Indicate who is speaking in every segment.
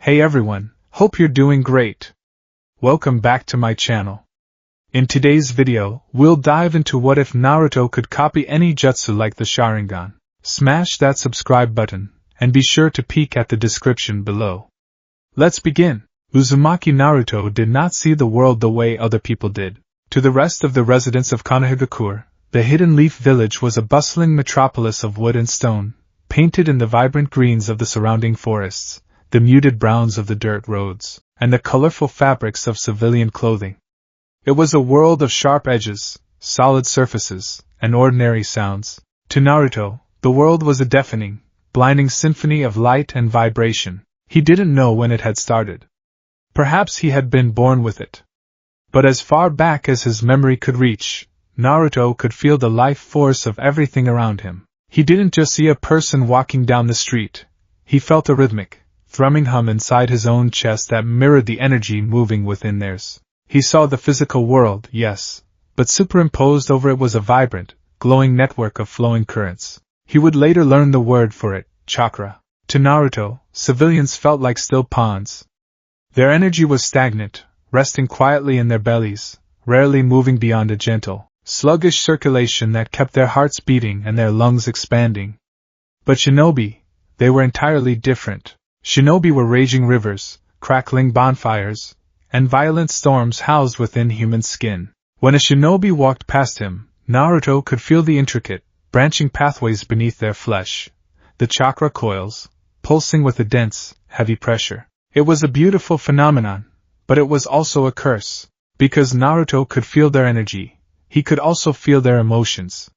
Speaker 1: Hey everyone, hope you're doing great. Welcome back to my channel. In today's video, we'll dive into what if Naruto could copy any jutsu like the Sharingan. Smash that subscribe button, and be sure to peek at the description below. Let's begin. Uzumaki Naruto did not see the world the way other people did. To the rest of the residents of Konohagakure, the Hidden Leaf Village was a bustling metropolis of wood and stone, painted in the vibrant greens of the surrounding forests, the muted browns of the dirt roads, and the colorful fabrics of civilian clothing. It was a world of sharp edges, solid surfaces, and ordinary sounds. To Naruto, the world was a deafening, blinding symphony of light and vibration. He didn't know when it had started. Perhaps he had been born with it. But as far back as his memory could reach, Naruto could feel the life force of everything around him. He didn't just see a person walking down the street. He felt a rhythmic, thrumming hum inside his own chest that mirrored the energy moving within theirs. He saw the physical world, yes, but superimposed over it was a vibrant, glowing network of flowing currents. He would later learn the word for it, chakra. To Naruto, civilians felt like still ponds. Their energy was stagnant, resting quietly in their bellies, rarely moving beyond a gentle, sluggish circulation that kept their hearts beating and their lungs expanding. But shinobi, they were entirely different. Shinobi were raging rivers, crackling bonfires, and violent storms housed within human skin. When a shinobi walked past him, Naruto could feel the intricate, branching pathways beneath their flesh, the chakra coils, pulsing with a dense, heavy pressure. It was a beautiful phenomenon, but it was also a curse. Because Naruto could feel their energy, he could also feel their emotions.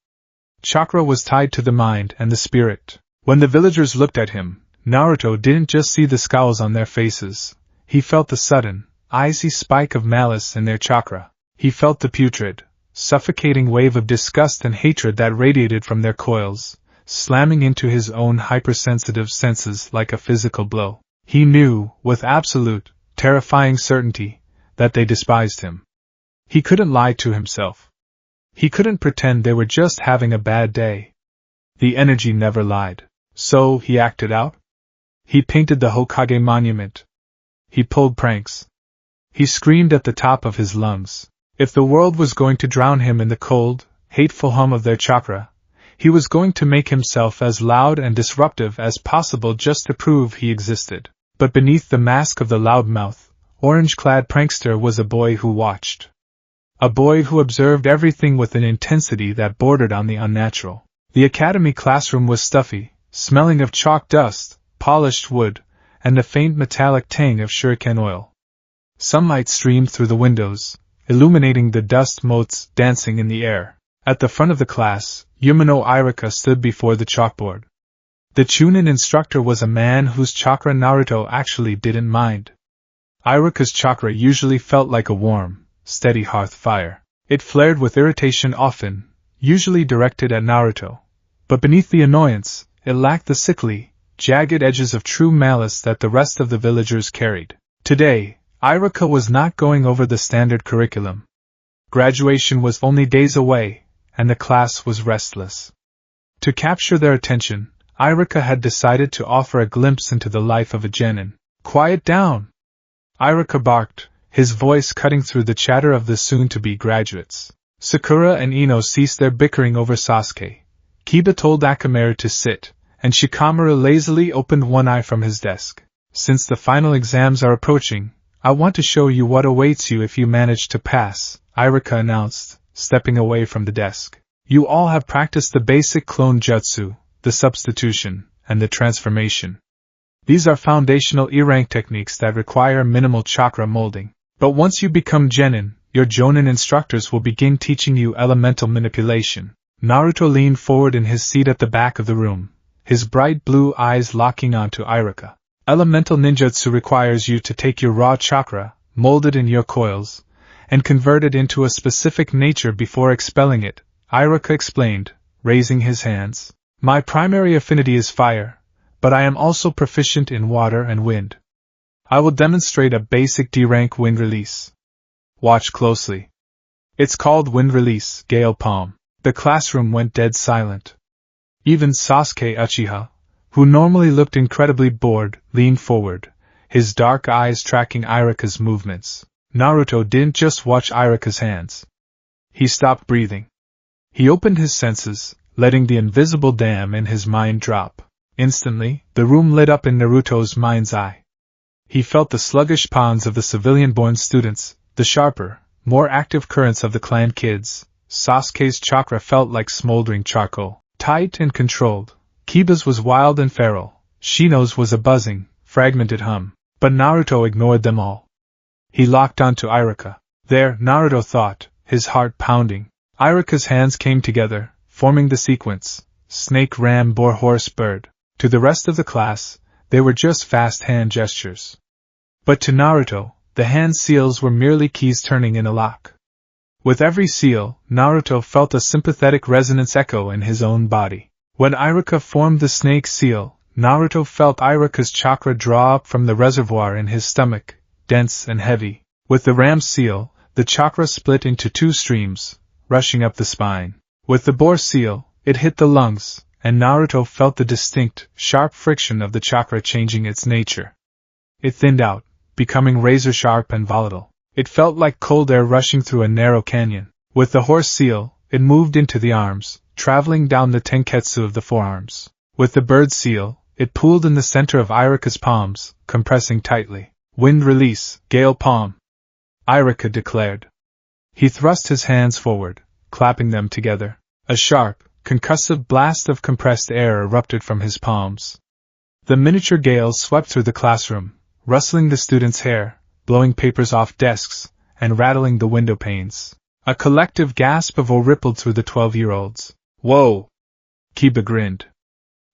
Speaker 1: Chakra was tied to the mind and the spirit. When the villagers looked at him, Naruto didn't just see the scowls on their faces. He felt the sudden, icy spike of malice in their chakra. He felt the putrid, suffocating wave of disgust and hatred that radiated from their coils, slamming into his own hypersensitive senses like a physical blow. He knew, with absolute, terrifying certainty, that they despised him. He couldn't lie to himself. He couldn't pretend they were just having a bad day. The energy never lied. So he acted out. He painted the Hokage monument. He pulled pranks. He screamed at the top of his lungs. If the world was going to drown him in the cold, hateful hum of their chakra, he was going to make himself as loud and disruptive as possible just to prove he existed. But beneath the mask of the loudmouth, orange-clad prankster was a boy who watched. A boy who observed everything with an intensity that bordered on the unnatural. The academy classroom was stuffy, smelling of chalk dust, polished wood, and the faint metallic tang of shuriken oil. Sunlight streamed through the windows, illuminating the dust motes dancing in the air. At the front of the class, Yumino Iruka stood before the chalkboard. The Chunin instructor was a man whose chakra Naruto actually didn't mind. Iruka's chakra usually felt like a warm, steady hearth fire. It flared with irritation often, usually directed at Naruto. But beneath the annoyance, it lacked the sickly, jagged edges of true malice that the rest of the villagers carried. Today, Iruka was not going over the standard curriculum. Graduation was only days away, and the class was restless. To capture their attention, Iruka had decided to offer a glimpse into the life of a genin. "Quiet down!" Iruka barked, his voice cutting through the chatter of the soon-to-be graduates. Sakura and Ino ceased their bickering over Sasuke. Kiba told Akamaru to sit, and Shikamaru lazily opened one eye from his desk. "Since the final exams are approaching, I want to show you what awaits you if you manage to pass," Iruka announced, stepping away from the desk. "You all have practiced the basic clone jutsu, the substitution, and the transformation. These are foundational E-rank techniques that require minimal chakra molding. But once you become genin, your jonin instructors will begin teaching you elemental manipulation." Naruto leaned forward in his seat at the back of the room, his bright blue eyes locking onto Iruka. "Elemental ninjutsu requires you to take your raw chakra, mold it in your coils, and convert it into a specific nature before expelling it," Iruka explained, raising his hands. "My primary affinity is fire, but I am also proficient in water and wind. I will demonstrate a basic D-rank wind release. Watch closely. It's called wind release, Gale Palm." The classroom went dead silent. Even Sasuke Uchiha, who normally looked incredibly bored, leaned forward, his dark eyes tracking Irika's movements. Naruto didn't just watch Irika's hands. He stopped breathing. He opened his senses, letting the invisible dam in his mind drop. Instantly, the room lit up in Naruto's mind's eye. He felt the sluggish palms of the civilian-born students, the sharper, more active currents of the clan kids. Sasuke's chakra felt like smoldering charcoal, tight and controlled. Kiba's was wild and feral. Shino's was a buzzing, fragmented hum. But Naruto ignored them all. He locked onto Irika. There, Naruto thought, his heart pounding. Irika's hands came together, forming the sequence: snake, ram, boar, horse, bird. To the rest of the class, they were just fast hand gestures. But to Naruto, the hand seals were merely keys turning in a lock. With every seal, Naruto felt a sympathetic resonance echo in his own body. When Irika formed the snake seal, Naruto felt Irika's chakra draw up from the reservoir in his stomach, dense and heavy. With the ram seal, the chakra split into two streams, rushing up the spine. With the boar seal, it hit the lungs, and Naruto felt the distinct, sharp friction of the chakra changing its nature. It thinned out, becoming razor-sharp and volatile. It felt like cold air rushing through a narrow canyon. With the horse seal, it moved into the arms, traveling down the tenketsu of the forearms. With the bird seal, it pooled in the center of Irika's palms, compressing tightly. Wind release, gale palm, Irika declared. He thrust his hands forward, clapping them together. A sharp, concussive blast of compressed air erupted from his palms. The miniature gales swept through the classroom, rustling the students' hair, blowing papers off desks, and rattling the window panes. A collective gasp of awe rippled through the 12-year-olds. Whoa! Kiba grinned.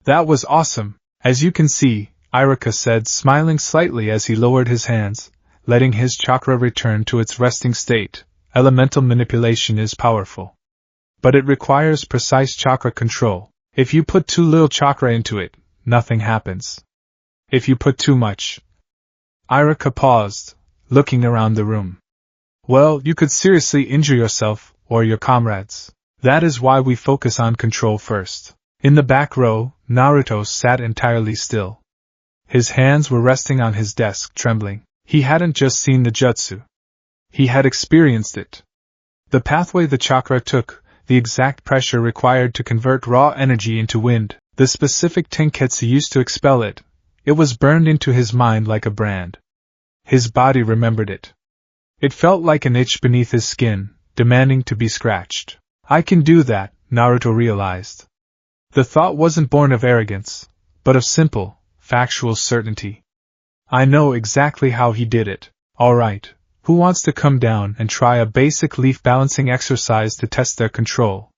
Speaker 1: That was awesome. As you can see, Irika said, smiling slightly as he lowered his hands, letting his chakra return to its resting state. Elemental manipulation is powerful. But it requires precise chakra control. If you put too little chakra into it, nothing happens. If you put too much... Irika paused, looking around the room. Well, you could seriously injure yourself, or your comrades. That is why we focus on control first. In the back row, Naruto sat entirely still. His hands were resting on his desk, trembling. He hadn't just seen the jutsu. He had experienced it. The pathway the chakra took, the exact pressure required to convert raw energy into wind, the specific tenketsu used to expel it. It was burned into his mind like a brand. His body remembered it. It felt like an itch beneath his skin, demanding to be scratched. I can do that, Naruto realized. The thought wasn't born of arrogance, but of simple, factual certainty. I know exactly how he did it. Alright, who wants to come down and try a basic leaf balancing exercise to test their control?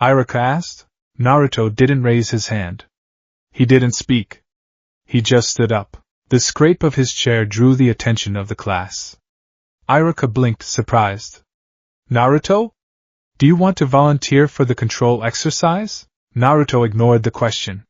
Speaker 1: Irika asked. Naruto didn't raise his hand. He didn't speak. He just stood up. The scrape of his chair drew the attention of the class. Irika blinked, surprised. Naruto? Do you want to volunteer for the control exercise? Naruto ignored the question.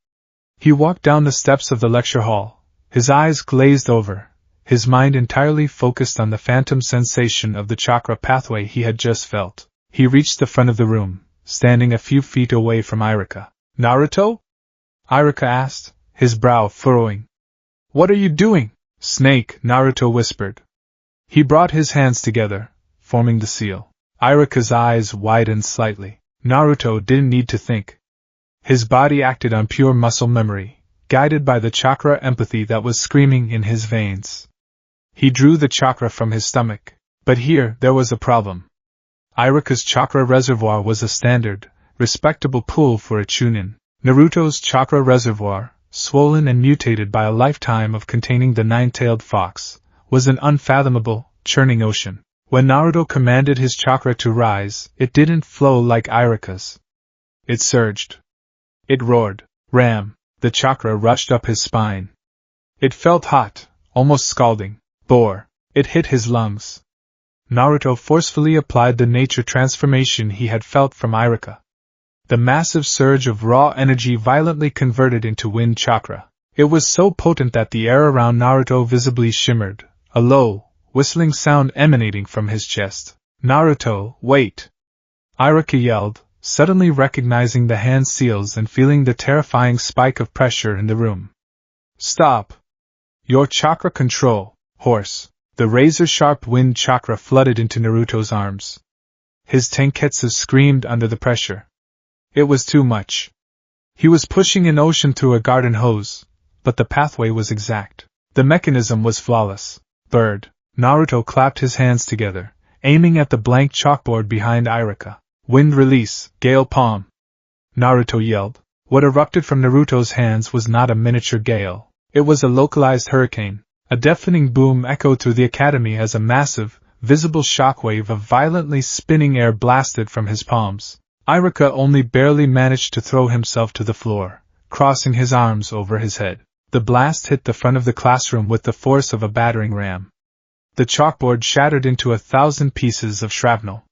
Speaker 1: He walked down the steps of the lecture hall, his eyes glazed over, his mind entirely focused on the phantom sensation of the chakra pathway he had just felt. He reached the front of the room, standing a few feet away from Irika. Naruto? Irika asked, his brow furrowing. What are you doing? Snake, Naruto whispered. He brought his hands together, forming the seal. Irika's eyes widened slightly. Naruto didn't need to think. His body acted on pure muscle memory, guided by the chakra empathy that was screaming in his veins. He drew the chakra from his stomach. But here, there was a problem. Irika's chakra reservoir was a standard, respectable pool for a chunin. Naruto's chakra reservoir, swollen and mutated by a lifetime of containing the nine-tailed fox, was an unfathomable, churning ocean. When Naruto commanded his chakra to rise, it didn't flow like Irika's. It surged. It roared. Ram! The chakra rushed up his spine. It felt hot, almost scalding. Boar! It hit his lungs. Naruto forcefully applied the nature transformation he had felt from Irika. The massive surge of raw energy violently converted into wind chakra. It was so potent that the air around Naruto visibly shimmered, a low, whistling sound emanating from his chest. Naruto, wait! Irika yelled, suddenly recognizing the hand seals and feeling the terrifying spike of pressure in the room. Stop! Your chakra control, horse. The razor-sharp wind chakra flooded into Naruto's arms. His tenketsu screamed under the pressure. It was too much. He was pushing an ocean through a garden hose, but the pathway was exact. The mechanism was flawless. Bird. Naruto clapped his hands together, aiming at the blank chalkboard behind Iruka. Wind release, gale palm. Naruto yelled. What erupted from Naruto's hands was not a miniature gale. It was a localized hurricane. A deafening boom echoed through the academy as a massive, visible shockwave of violently spinning air blasted from his palms. Iruka only barely managed to throw himself to the floor, crossing his arms over his head. The blast hit the front of the classroom with the force of a battering ram. The chalkboard shattered into 1,000 pieces of shrapnel.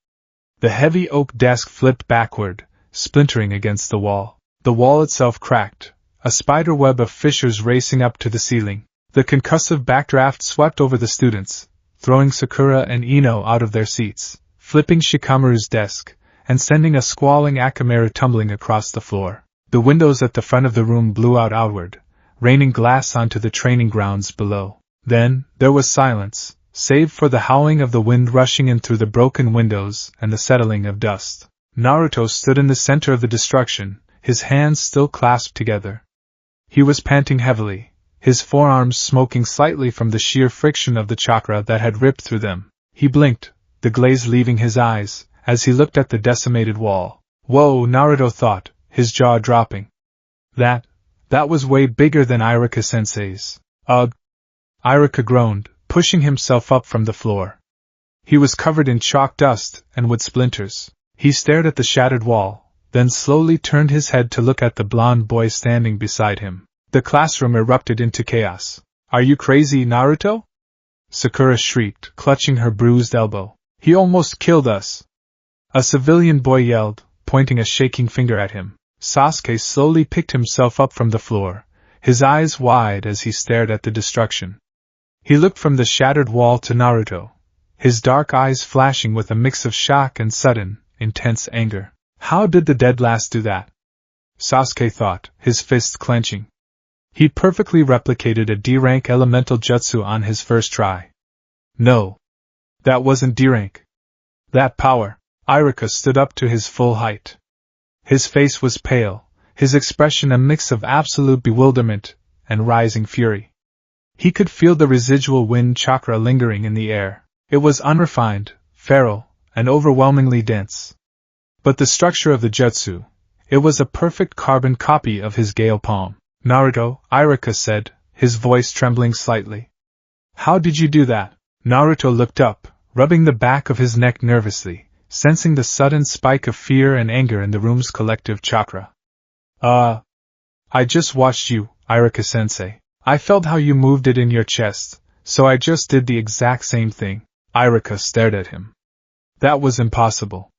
Speaker 1: The heavy oak desk flipped backward, splintering against the wall. The wall itself cracked, a spider web of fissures racing up to the ceiling. The concussive backdraft swept over the students, throwing Sakura and Ino out of their seats, flipping Shikamaru's desk, and sending a squalling Akamaru tumbling across the floor. The windows at the front of the room blew out outward, raining glass onto the training grounds below. Then, there was silence, save for the howling of the wind rushing in through the broken windows and the settling of dust. Naruto stood in the center of the destruction, his hands still clasped together. He was panting heavily, his forearms smoking slightly from the sheer friction of the chakra that had ripped through them. He blinked, the glaze leaving his eyes, as he looked at the decimated wall. Whoa, Naruto thought, his jaw dropping. That was way bigger than Iruka-sensei's. Ugh! Iruka groaned, pushing himself up from the floor. He was covered in chalk dust and wood splinters. He stared at the shattered wall, then slowly turned his head to look at the blonde boy standing beside him. The classroom erupted into chaos. Are you crazy, Naruto? Sakura shrieked, clutching her bruised elbow. He almost killed us. A civilian boy yelled, pointing a shaking finger at him. Sasuke slowly picked himself up from the floor, his eyes wide as he stared at the destruction. He looked from the shattered wall to Naruto, his dark eyes flashing with a mix of shock and sudden, intense anger. How did the dead last do that? Sasuke thought, his fists clenching. He'd perfectly replicated a D-rank elemental jutsu on his first try. No. That wasn't D-rank. That power. Iruka stood up to his full height. His face was pale, his expression a mix of absolute bewilderment and rising fury. He could feel the residual wind chakra lingering in the air. It was unrefined, feral, and overwhelmingly dense. But the structure of the jutsu, it was a perfect carbon copy of his gale palm. Naruto, Iruka said, his voice trembling slightly. How did you do that? Naruto looked up, rubbing the back of his neck nervously, sensing the sudden spike of fear and anger in the room's collective chakra. I just watched you, Iruka-sensei. I felt how you moved it in your chest, so I just did the exact same thing. Iruka stared at him. That was impossible.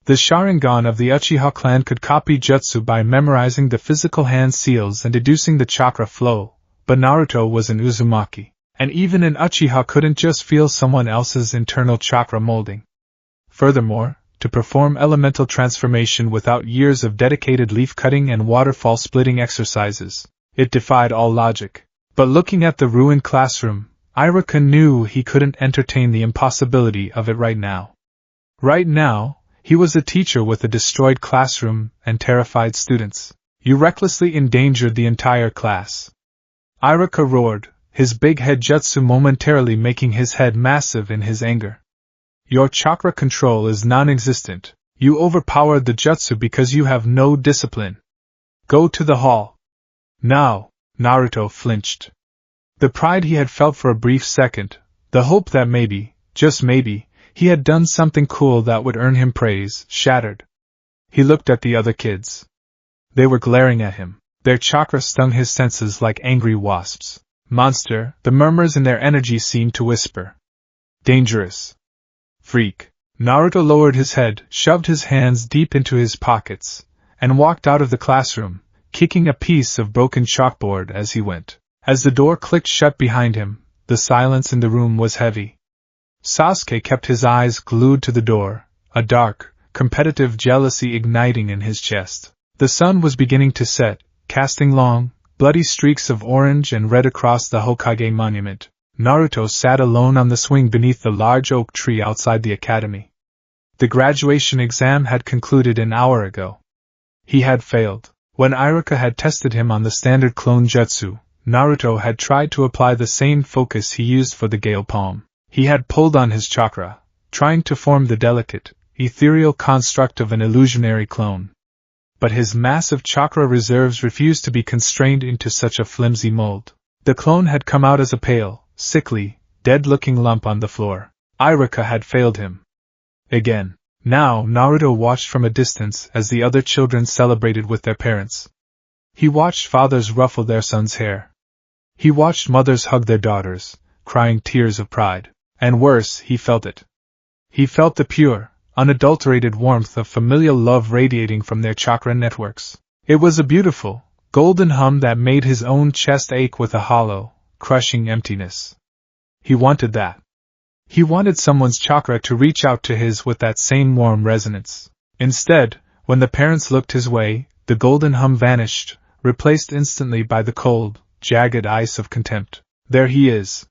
Speaker 1: The Sharingan of the Uchiha clan could copy jutsu by memorizing the physical hand seals and deducing the chakra flow, but Naruto was an Uzumaki, and even an Uchiha couldn't just feel someone else's internal chakra molding. Furthermore, to perform elemental transformation without years of dedicated leaf-cutting and waterfall-splitting exercises, it defied all logic. But looking at the ruined classroom, Iruka knew he couldn't entertain the impossibility of it right now. Right now, he was a teacher with a destroyed classroom and terrified students. You recklessly endangered the entire class. Iruka roared, his big head jutsu momentarily making his head massive in his anger. Your chakra control is non-existent. You overpowered the jutsu because you have no discipline. Go to the hall. Now. Naruto flinched. The pride he had felt for a brief second, the hope that maybe, just maybe, he had done something cool that would earn him praise, shattered. He looked at the other kids. They were glaring at him. Their chakra stung his senses like angry wasps. Monster, the murmurs in their energy seemed to whisper. Dangerous. Freak. Naruto lowered his head, shoved his hands deep into his pockets, and walked out of the classroom, kicking a piece of broken chalkboard as he went. As the door clicked shut behind him, the silence in the room was heavy. Sasuke kept his eyes glued to the door, a dark, competitive jealousy igniting in his chest. The sun was beginning to set, casting long, bloody streaks of orange and red across the Hokage monument. Naruto sat alone on the swing beneath the large oak tree outside the academy. The graduation exam had concluded an hour ago. He had failed. When Iruka had tested him on the standard clone jutsu, Naruto had tried to apply the same focus he used for the Gale Palm. He had pulled on his chakra, trying to form the delicate, ethereal construct of an illusionary clone. But his massive chakra reserves refused to be constrained into such a flimsy mold. The clone had come out as a pale, sickly, dead-looking lump on the floor. Iruka had failed him. Again. Now Naruto watched from a distance as the other children celebrated with their parents. He watched fathers ruffle their sons' hair. He watched mothers hug their daughters, crying tears of pride. And worse, he felt it. He felt the pure, unadulterated warmth of familial love radiating from their chakra networks. It was a beautiful, golden hum that made his own chest ache with a hollow, crushing emptiness. He wanted that. He wanted someone's chakra to reach out to his with that same warm resonance. Instead, when the parents looked his way, the golden hum vanished, replaced instantly by the cold, jagged ice of contempt. There he is.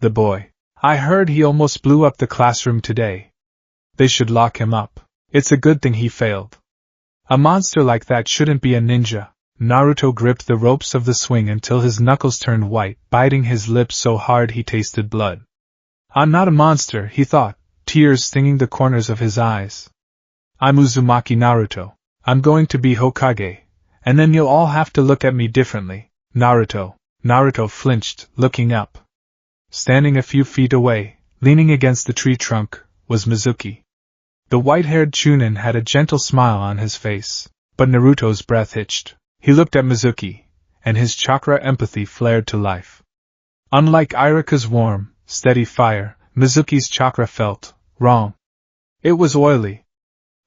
Speaker 1: The boy. I heard he almost blew up the classroom today. They should lock him up. It's a good thing he failed. A monster like that shouldn't be a ninja. Naruto gripped the ropes of the swing until his knuckles turned white, biting his lips so hard he tasted blood. I'm not a monster, he thought, tears stinging the corners of his eyes. I'm Uzumaki Naruto. I'm going to be Hokage, and then you'll all have to look at me differently. Naruto. Naruto flinched, looking up. Standing a few feet away, leaning against the tree trunk, was Mizuki. The white-haired Chunin had a gentle smile on his face, but Naruto's breath hitched. He looked at Mizuki, and his chakra empathy flared to life. Unlike Iruka's warm, steady fire, Mizuki's chakra felt wrong. It was oily.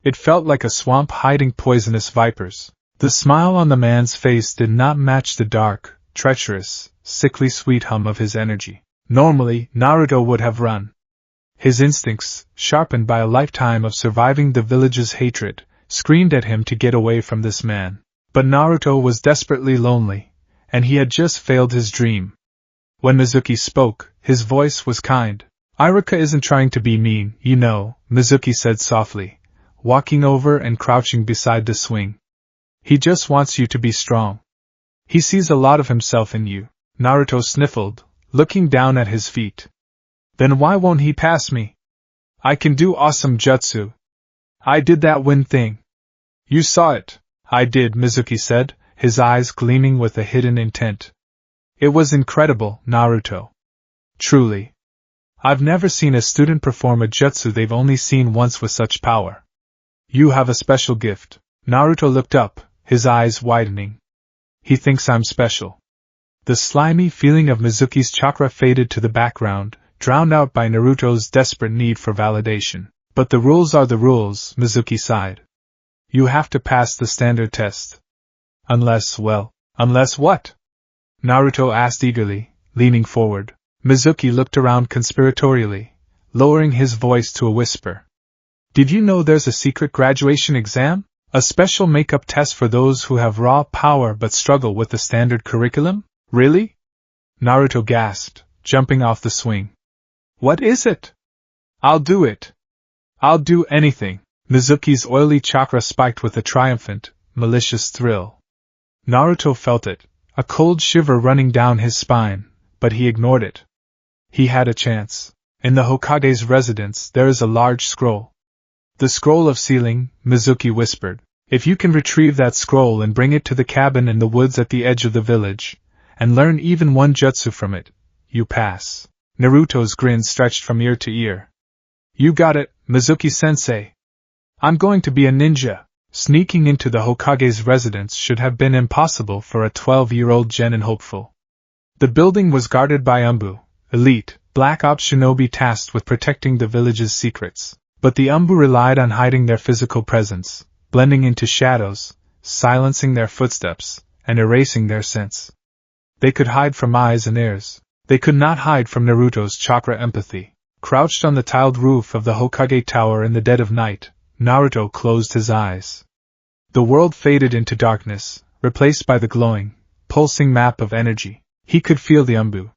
Speaker 1: It felt like a swamp hiding poisonous vipers. The smile on the man's face did not match the dark, treacherous, sickly sweet hum of his energy. Normally, Naruto would have run. His instincts, sharpened by a lifetime of surviving the village's hatred, screamed at him to get away from this man. But Naruto was desperately lonely, and he had just failed his dream. When Mizuki spoke, his voice was kind. Iruka isn't trying to be mean, you know, Mizuki said softly, walking over and crouching beside the swing. He just wants you to be strong. He sees a lot of himself in you. Naruto sniffled, looking down at his feet. Then why won't he pass me? I can do awesome jutsu. I did that wind thing. You saw it. I did, Mizuki said, his eyes gleaming with a hidden intent. It was incredible, Naruto. Truly. I've never seen a student perform a jutsu they've only seen once with such power. You have a special gift. Naruto looked up, his eyes widening. He thinks I'm special. The slimy feeling of Mizuki's chakra faded to the background, drowned out by Naruto's desperate need for validation. But the rules are the rules, Mizuki sighed. You have to pass the standard test. Unless what? Naruto asked eagerly, leaning forward. Mizuki looked around conspiratorially, lowering his voice to a whisper. Did you know there's a secret graduation exam? A special makeup test for those who have raw power but struggle with the standard curriculum? Really? Naruto gasped, jumping off the swing. What is it? I'll do it. I'll do anything. Mizuki's oily chakra spiked with a triumphant, malicious thrill. Naruto felt it, a cold shiver running down his spine, but he ignored it. He had a chance. In the Hokage's residence there is a large scroll. The scroll of sealing, Mizuki whispered. If you can retrieve that scroll and bring it to the cabin in the woods at the edge of the village, and learn even one jutsu from it, you pass. Naruto's grin stretched from ear to ear. You got it, Mizuki-sensei. I'm going to be a ninja. Sneaking into the Hokage's residence should have been impossible for a 12-year-old genin hopeful. The building was guarded by Umbu, elite, black ops shinobi tasked with protecting the village's secrets. But the Umbu relied on hiding their physical presence, blending into shadows, silencing their footsteps, and erasing their sense. They could hide from eyes and ears. They could not hide from Naruto's chakra empathy. Crouched on the tiled roof of the Hokage Tower in the dead of night, Naruto closed his eyes. The world faded into darkness, replaced by the glowing, pulsing map of energy. He could feel the umbu.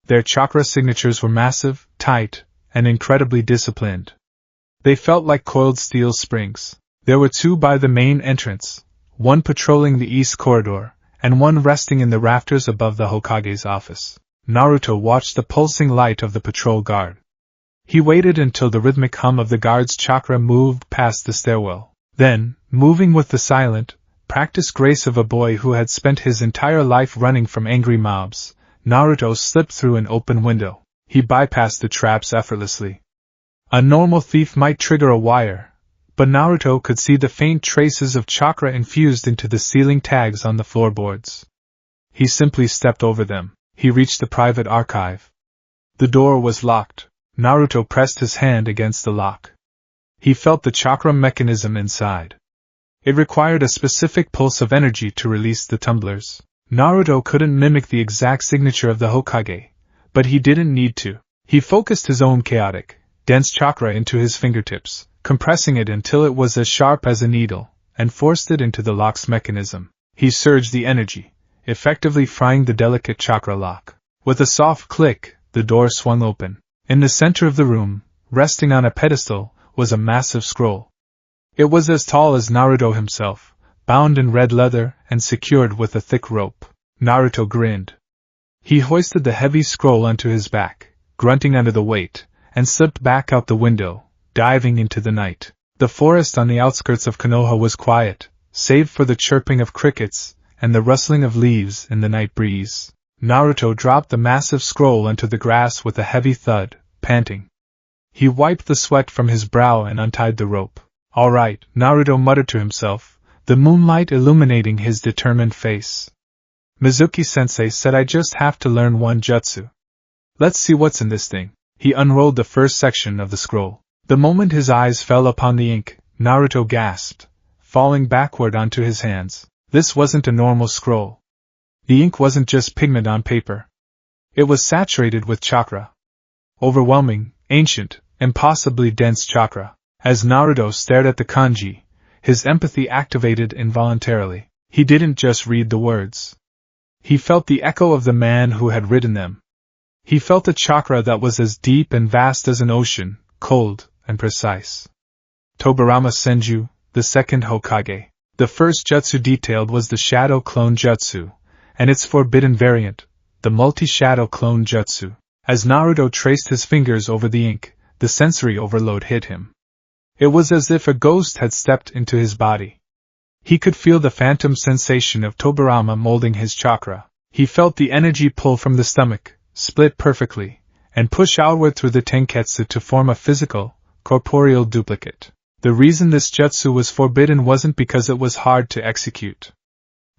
Speaker 1: Their chakra signatures were massive, tight, and incredibly disciplined. They felt like coiled steel springs. There were two by the main entrance, one patrolling the east corridor, and one resting in the rafters above the Hokage's office. Naruto watched the pulsing light of the patrol guard. He waited until the rhythmic hum of the guard's chakra moved past the stairwell. Then, moving with the silent, practiced grace of a boy who had spent his entire life running from angry mobs, Naruto slipped through an open window. He bypassed the traps effortlessly. A normal thief might trigger a wire, but Naruto could see the faint traces of chakra infused into the ceiling tags on the floorboards. He simply stepped over them. He reached the private archive. The door was locked. Naruto pressed his hand against the lock. He felt the chakra mechanism inside. It required a specific pulse of energy to release the tumblers. Naruto couldn't mimic the exact signature of the Hokage, but he didn't need to. He focused his own chaotic, dense chakra into his fingertips, compressing it until it was as sharp as a needle, and forced it into the lock's mechanism. He surged the energy, effectively frying the delicate chakra lock. With a soft click, the door swung open. In the center of the room, resting on a pedestal, was a massive scroll. It was as tall as Naruto himself, bound in red leather and secured with a thick rope. Naruto grinned. He hoisted the heavy scroll onto his back, grunting under the weight, and slipped back out the window, diving into the night. The forest on the outskirts of Konoha was quiet, save for the chirping of crickets and the rustling of leaves in the night breeze. Naruto dropped the massive scroll onto the grass with a heavy thud, panting. He wiped the sweat from his brow and untied the rope. "All right," Naruto muttered to himself, the moonlight illuminating his determined face. "Mizuki-sensei said I just have to learn one jutsu. Let's see what's in this thing." He unrolled the first section of the scroll. The moment his eyes fell upon the ink, Naruto gasped, falling backward onto his hands. This wasn't a normal scroll. The ink wasn't just pigment on paper. It was saturated with chakra. Overwhelming, ancient, impossibly dense chakra. As Naruto stared at the kanji, his empathy activated involuntarily. He didn't just read the words. He felt the echo of the man who had written them. He felt a chakra that was as deep and vast as an ocean, cold and precise. Tobirama Senju, the second Hokage. The first jutsu detailed was the Shadow Clone Jutsu, and its forbidden variant, the Multi-Shadow Clone Jutsu. As Naruto traced his fingers over the ink, the sensory overload hit him. It was as if a ghost had stepped into his body. He could feel the phantom sensation of Tobirama molding his chakra. He felt the energy pull from the stomach, split perfectly, and push outward through the tenketsu to form a physical, corporeal duplicate. The reason this jutsu was forbidden wasn't because it was hard to execute.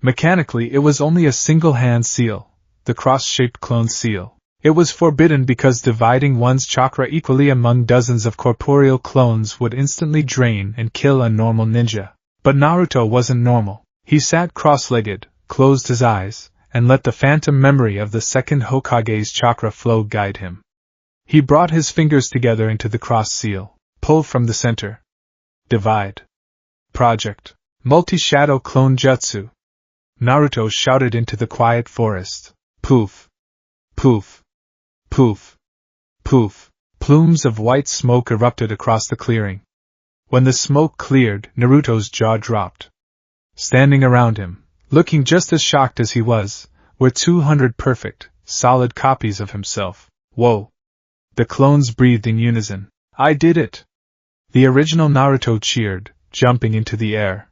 Speaker 1: Mechanically, it was only a single-hand seal, the cross-shaped clone seal. It was forbidden because dividing one's chakra equally among dozens of corporeal clones would instantly drain and kill a normal ninja. But Naruto wasn't normal. He sat cross-legged, closed his eyes, and let the phantom memory of the second Hokage's chakra flow guide him. He brought his fingers together into the cross seal, pulled from the center. Divide. Project. Multi-Shadow Clone Jutsu. Naruto shouted into the quiet forest. Poof. Poof. Poof. Poof. Plumes of white smoke erupted across the clearing. When the smoke cleared, Naruto's jaw dropped. Standing around him, looking just as shocked as he was, were 200 perfect, solid copies of himself. Whoa! The clones breathed in unison. I did it! The original Naruto cheered, jumping into the air.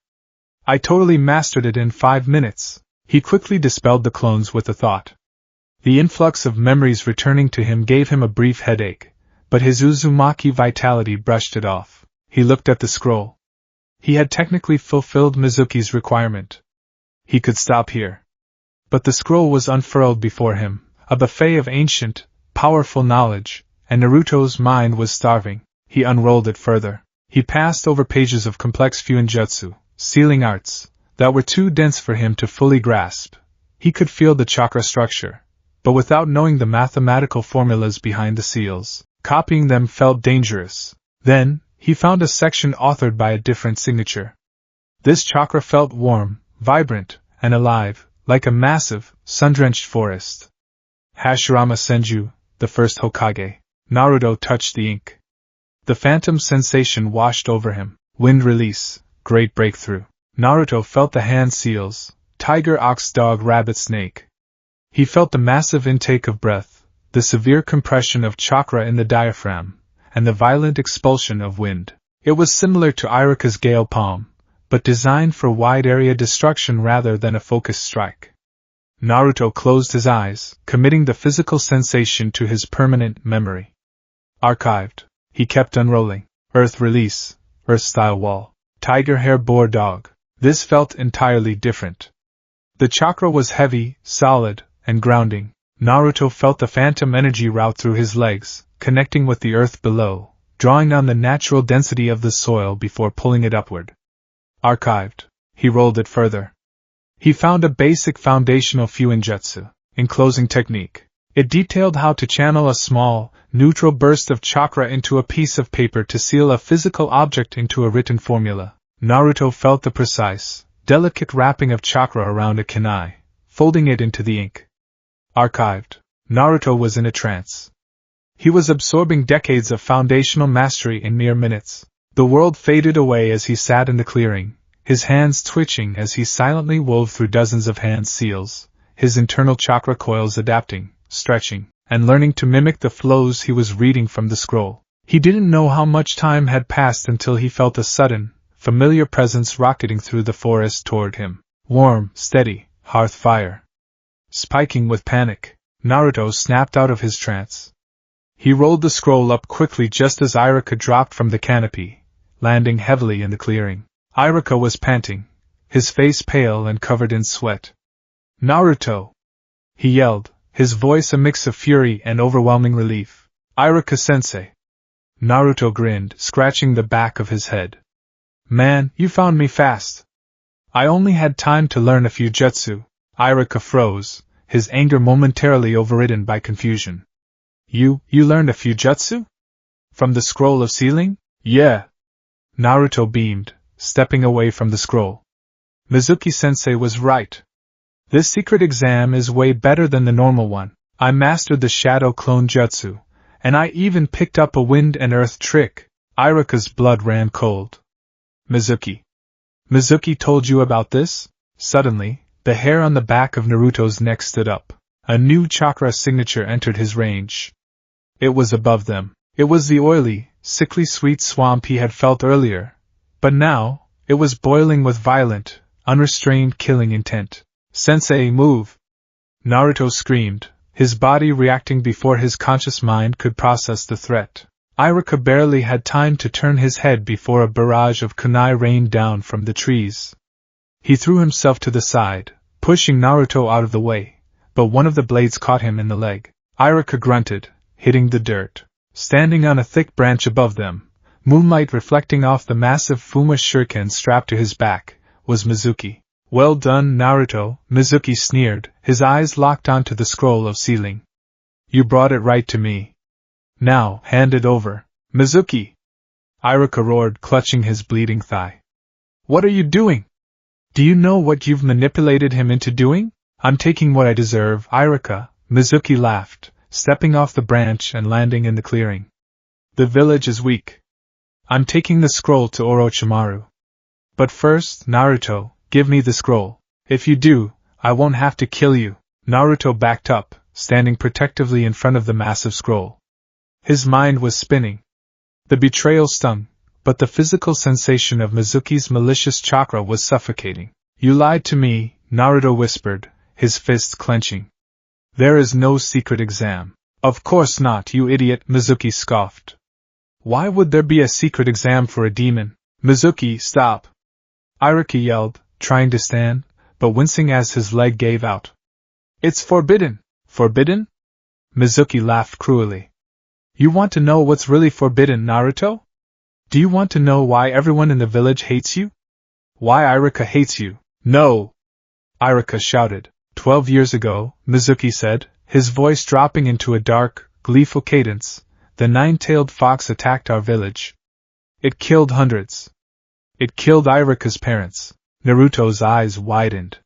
Speaker 1: I totally mastered it in 5 minutes. He quickly dispelled the clones with a thought. The influx of memories returning to him gave him a brief headache, but his Uzumaki vitality brushed it off. He looked at the scroll. He had technically fulfilled Mizuki's requirement. He could stop here. But the scroll was unfurled before him, a buffet of ancient, powerful knowledge, and Naruto's mind was starving. He unrolled it further. He passed over pages of complex fuinjutsu, sealing arts, that were too dense for him to fully grasp. He could feel the chakra structure, but without knowing the mathematical formulas behind the seals, copying them felt dangerous. Then, he found a section authored by a different signature. This chakra felt warm, vibrant, and alive, like a massive, sun-drenched forest. Hashirama Senju, the first Hokage. Naruto touched the ink. The phantom sensation washed over him. Wind release, great breakthrough. Naruto felt the hand seals, tiger, ox, dog, rabbit, snake. He felt the massive intake of breath, the severe compression of chakra in the diaphragm, and the violent expulsion of wind. It was similar to Iruka's gale palm, but designed for wide-area destruction rather than a focused strike. Naruto closed his eyes, committing the physical sensation to his permanent memory. Archived. He kept unrolling. Earth release, earth-style wall. Tiger hair boar dog. This felt entirely different. The chakra was heavy, solid, and grounding. Naruto felt the phantom energy route through his legs, connecting with the earth below, drawing down the natural density of the soil before pulling it upward. Archived. He rolled it further. He found a basic foundational Fuinjutsu, enclosing technique. It detailed how to channel a small, neutral burst of chakra into a piece of paper to seal a physical object into a written formula. Naruto felt the precise, delicate wrapping of chakra around a kunai, folding it into the ink. Archived. Naruto was in a trance. He was absorbing decades of foundational mastery in mere minutes. The world faded away as he sat in the clearing, his hands twitching as he silently wove through dozens of hand seals, his internal chakra coils adapting, stretching, and learning to mimic the flows he was reading from the scroll. He didn't know how much time had passed until he felt a sudden, familiar presence rocketing through the forest toward him. Warm, steady, hearth fire. Spiking with panic, Naruto snapped out of his trance. He rolled the scroll up quickly just as Iruka dropped from the canopy, landing heavily in the clearing. Iruka was panting, his face pale and covered in sweat. Naruto! He yelled, his voice a mix of fury and overwhelming relief. Iruka-sensei! Naruto grinned, scratching the back of his head. Man, you found me fast. I only had time to learn a few jutsu. Iruka froze, his anger momentarily overridden by confusion. You learned a few jutsu? From the scroll of sealing? Yeah. Naruto beamed, stepping away from the scroll. Mizuki-sensei was right. This secret exam is way better than the normal one. I mastered the shadow clone jutsu, and I even picked up a wind and earth trick. Iruka's blood ran cold. Mizuki told you about this? Suddenly, the hair on the back of Naruto's neck stood up. A new chakra signature entered his range. It was above them. It was the oily, sickly sweet swamp he had felt earlier, but now, it was boiling with violent, unrestrained killing intent. Sensei, move! Naruto screamed, his body reacting before his conscious mind could process the threat. Iruka barely had time to turn his head before a barrage of kunai rained down from the trees. He threw himself to the side, pushing Naruto out of the way, but one of the blades caught him in the leg. Iruka grunted, hitting the dirt. Standing on a thick branch above them, moonlight reflecting off the massive Fuma shuriken strapped to his back, was Mizuki. Well done, Naruto, Mizuki sneered, his eyes locked onto the scroll of sealing. You brought it right to me. Now, hand it over. Mizuki! Iruka roared, clutching his bleeding thigh. What are you doing? Do you know what you've manipulated him into doing? I'm taking what I deserve, Iruka, Mizuki laughed, stepping off the branch and landing in the clearing. The village is weak. I'm taking the scroll to Orochimaru. But first, Naruto, give me the scroll. If you do, I won't have to kill you. Naruto backed up, standing protectively in front of the massive scroll. His mind was spinning. The betrayal stung, but the physical sensation of Mizuki's malicious chakra was suffocating. You lied to me, Naruto whispered, his fists clenching. There is no secret exam. Of course not, you idiot, Mizuki scoffed. Why would there be a secret exam for a demon? Mizuki, stop! Iruka yelled, trying to stand, but wincing as his leg gave out. It's forbidden. Forbidden? Mizuki laughed cruelly. You want to know what's really forbidden, Naruto? Do you want to know why everyone in the village hates you? Why Iruka hates you? No! Iruka shouted. 12 years ago, Mizuki said, his voice dropping into a dark, gleeful cadence, the nine-tailed fox attacked our village. It killed hundreds. It killed Iruka's parents. Naruto's eyes widened.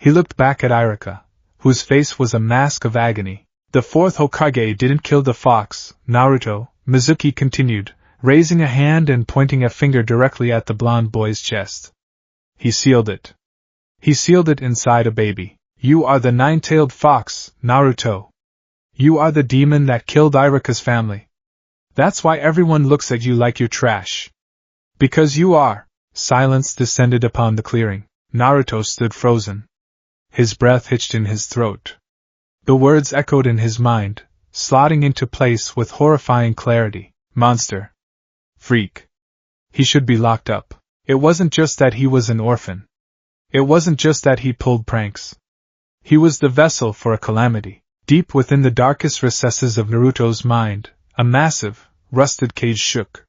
Speaker 1: He looked back at Irika, whose face was a mask of agony. The fourth Hokage didn't kill the fox, Naruto, Mizuki continued, raising a hand and pointing a finger directly at the blonde boy's chest. He sealed it. He sealed it inside a baby. You are the nine-tailed fox, Naruto. You are the demon that killed Irika's family. That's why everyone looks at you like you're trash. Because you are. Silence descended upon the clearing. Naruto stood frozen. His breath hitched in his throat. The words echoed in his mind, slotting into place with horrifying clarity. Monster. Freak. He should be locked up. It wasn't just that he was an orphan. It wasn't just that he pulled pranks. He was the vessel for a calamity. Deep within the darkest recesses of Naruto's mind, a massive, rusted cage shook.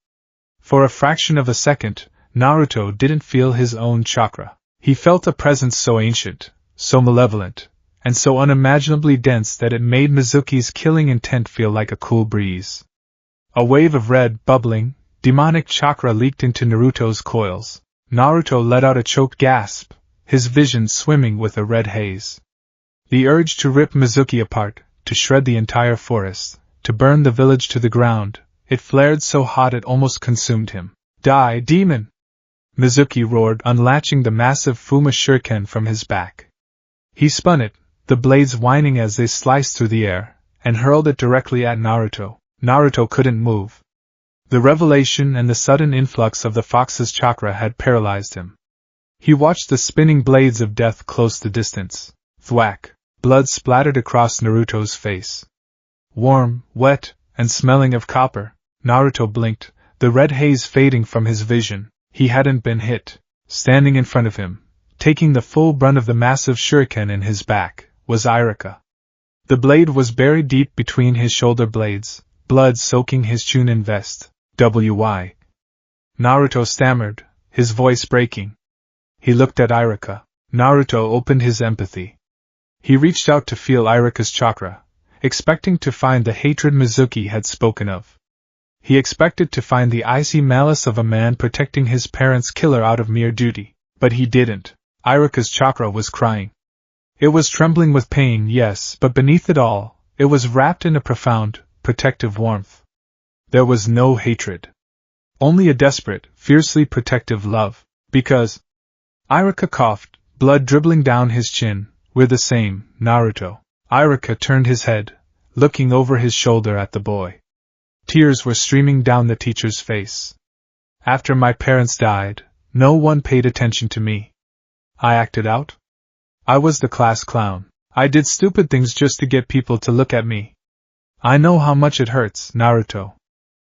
Speaker 1: For a fraction of a second, Naruto didn't feel his own chakra. He felt a presence so ancient, so malevolent, and so unimaginably dense that it made Mizuki's killing intent feel like a cool breeze. A wave of red, bubbling, demonic chakra leaked into Naruto's coils. Naruto let out a choked gasp, his vision swimming with a red haze. The urge to rip Mizuki apart, to shred the entire forest, to burn the village to the ground, it flared so hot it almost consumed him. Die, demon! Mizuki roared, unlatching the massive Fuma shuriken from his back. He spun it, the blades whining as they sliced through the air, and hurled it directly at Naruto. Naruto couldn't move. The revelation and the sudden influx of the fox's chakra had paralyzed him. He watched the spinning blades of death close the distance. Thwack! Blood splattered across Naruto's face. Warm, wet, and smelling of copper, Naruto blinked, the red haze fading from his vision. He hadn't been hit. Standing in front of him, taking the full brunt of the massive shuriken in his back, was Irika. The blade was buried deep between his shoulder blades, blood soaking his Chunin vest. "Why?" Naruto stammered, his voice breaking. He looked at Irika. Naruto opened his empathy. He reached out to feel Irika's chakra, expecting to find the hatred Mizuki had spoken of. He expected to find the icy malice of a man protecting his parents' killer out of mere duty, but he didn't. Irika's chakra was crying. It was trembling with pain, yes, but beneath it all, it was wrapped in a profound, protective warmth. There was no hatred. Only a desperate, fiercely protective love. Because... Irika coughed, blood dribbling down his chin. "We're the same, Naruto." Irika turned his head, looking over his shoulder at the boy. Tears were streaming down the teacher's face. "After my parents died, no one paid attention to me. I acted out. I was the class clown. I did stupid things just to get people to look at me. I know how much it hurts, Naruto.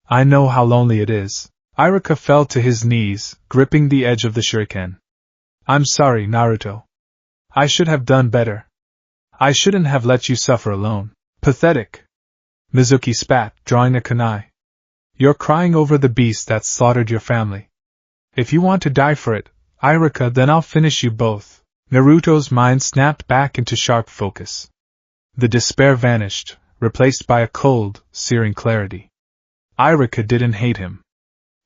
Speaker 1: I know how lonely it is." Irika fell to his knees, gripping the edge of the shuriken. "I'm sorry, Naruto. I should have done better. I shouldn't have let you suffer alone." "Pathetic." Mizuki spat, drawing a kunai. "You're crying over the beast that slaughtered your family. If you want to die for it, Irika, then I'll finish you both." Naruto's mind snapped back into sharp focus. The despair vanished, replaced by a cold, searing clarity. Irika didn't hate him.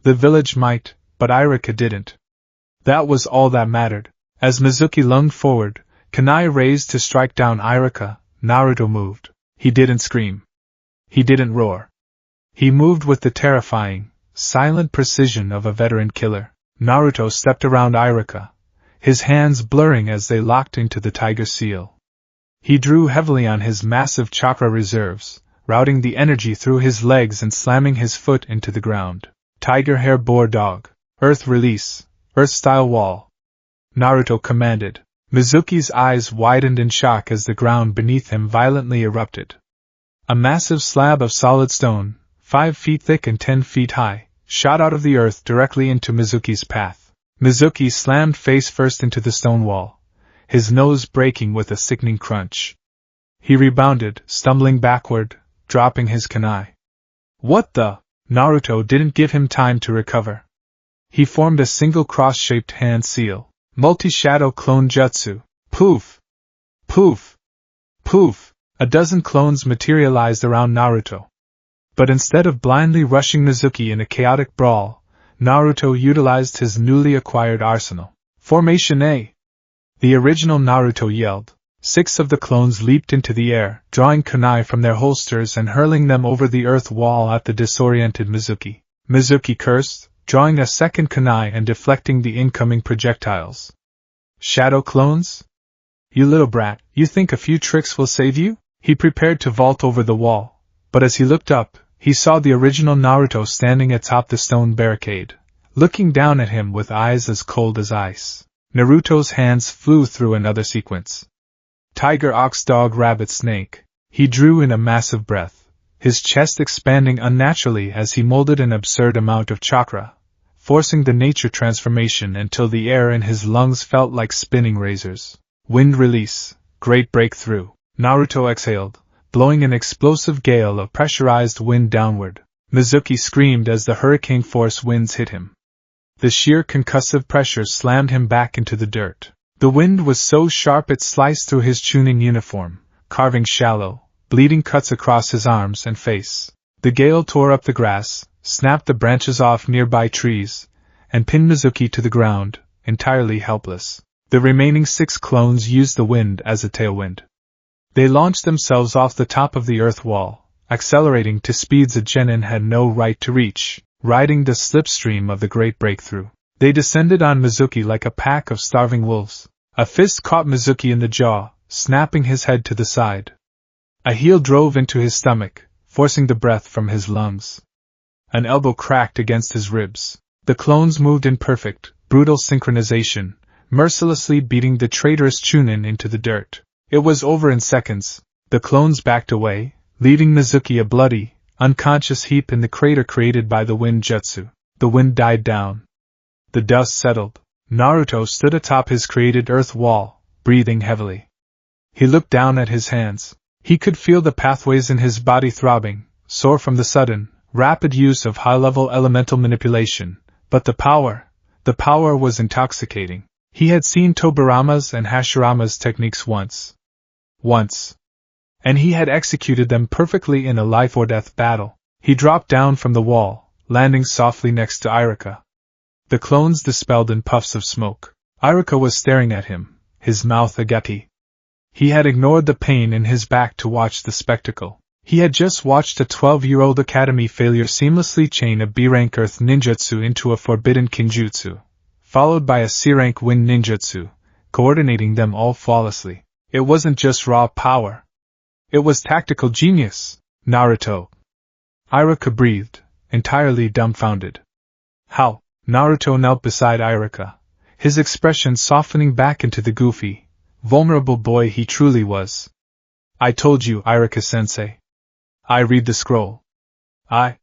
Speaker 1: The village might, but Irika didn't. That was all that mattered. As Mizuki lunged forward, kunai raised to strike down Irika, Naruto moved. He didn't scream. He didn't roar. He moved with the terrifying, silent precision of a veteran killer. Naruto stepped around Irika, his hands blurring as they locked into the tiger seal. He drew heavily on his massive chakra reserves, routing the energy through his legs and slamming his foot into the ground. "Tiger hair boar dog. Earth release. Earth-style wall." Naruto commanded. Mizuki's eyes widened in shock as the ground beneath him violently erupted. A massive slab of solid stone, 5 feet thick and 10 feet high, shot out of the earth directly into Mizuki's path. Mizuki slammed face first into the stone wall, his nose breaking with a sickening crunch. He rebounded, stumbling backward, dropping his kunai. "What the?" Naruto didn't give him time to recover. He formed a single cross-shaped hand seal. Multi-shadow clone jutsu. Poof! Poof! Poof! A dozen clones materialized around Naruto. But instead of blindly rushing Mizuki in a chaotic brawl, Naruto utilized his newly acquired arsenal. Formation A. The original Naruto yelled. 6 of the clones leaped into the air, drawing kunai from their holsters and hurling them over the earth wall at the disoriented Mizuki. Mizuki cursed, drawing a second kunai and deflecting the incoming projectiles. Shadow clones? You little brat, you think a few tricks will save you? He prepared to vault over the wall, but as he looked up, he saw the original Naruto standing atop the stone barricade, looking down at him with eyes as cold as ice. Naruto's hands flew through another sequence. Tiger, ox, dog, rabbit, snake. He drew in a massive breath, his chest expanding unnaturally as he molded an absurd amount of chakra, forcing the nature transformation until the air in his lungs felt like spinning razors. Wind release, great breakthrough. Naruto exhaled, blowing an explosive gale of pressurized wind downward. Mizuki screamed as the hurricane-force winds hit him. The sheer concussive pressure slammed him back into the dirt. The wind was so sharp it sliced through his Chunin uniform, carving shallow, bleeding cuts across his arms and face. The gale tore up the grass, snapped the branches off nearby trees, and pinned Mizuki to the ground, entirely helpless. The remaining 6 clones used the wind as a tailwind. They launched themselves off the top of the earth wall, accelerating to speeds a genin had no right to reach, riding the slipstream of the great breakthrough. They descended on Mizuki like a pack of starving wolves. A fist caught Mizuki in the jaw, snapping his head to the side. A heel drove into his stomach, forcing the breath from his lungs. An elbow cracked against his ribs. The clones moved in perfect, brutal synchronization, mercilessly beating the traitorous Chunin into the dirt. It was over in seconds. The clones backed away, leaving Mizuki a bloody, unconscious heap in the crater created by the wind jutsu. The wind died down. The dust settled. Naruto stood atop his created earth wall, breathing heavily. He looked down at his hands. He could feel the pathways in his body throbbing, sore from the sudden, rapid use of high-level elemental manipulation, but the power was intoxicating. He had seen Tobirama's and Hashirama's techniques once. And he had executed them perfectly in a life-or-death battle. He dropped down from the wall, landing softly next to Iruka. The clones dispelled in puffs of smoke. Iruka was staring at him, his mouth agape. He had ignored the pain in his back to watch the spectacle. He had just watched a 12-year-old academy failure seamlessly chain a B-rank earth ninjutsu into a forbidden kinjutsu, followed by a C-rank wind ninjutsu, coordinating them all flawlessly. It wasn't just raw power. It was tactical genius. Naruto. Iruka breathed, entirely dumbfounded. How? Naruto knelt beside Iruka, his expression softening back into the goofy, vulnerable boy he truly was. I told you, Iruka-sensei. I read the scroll. I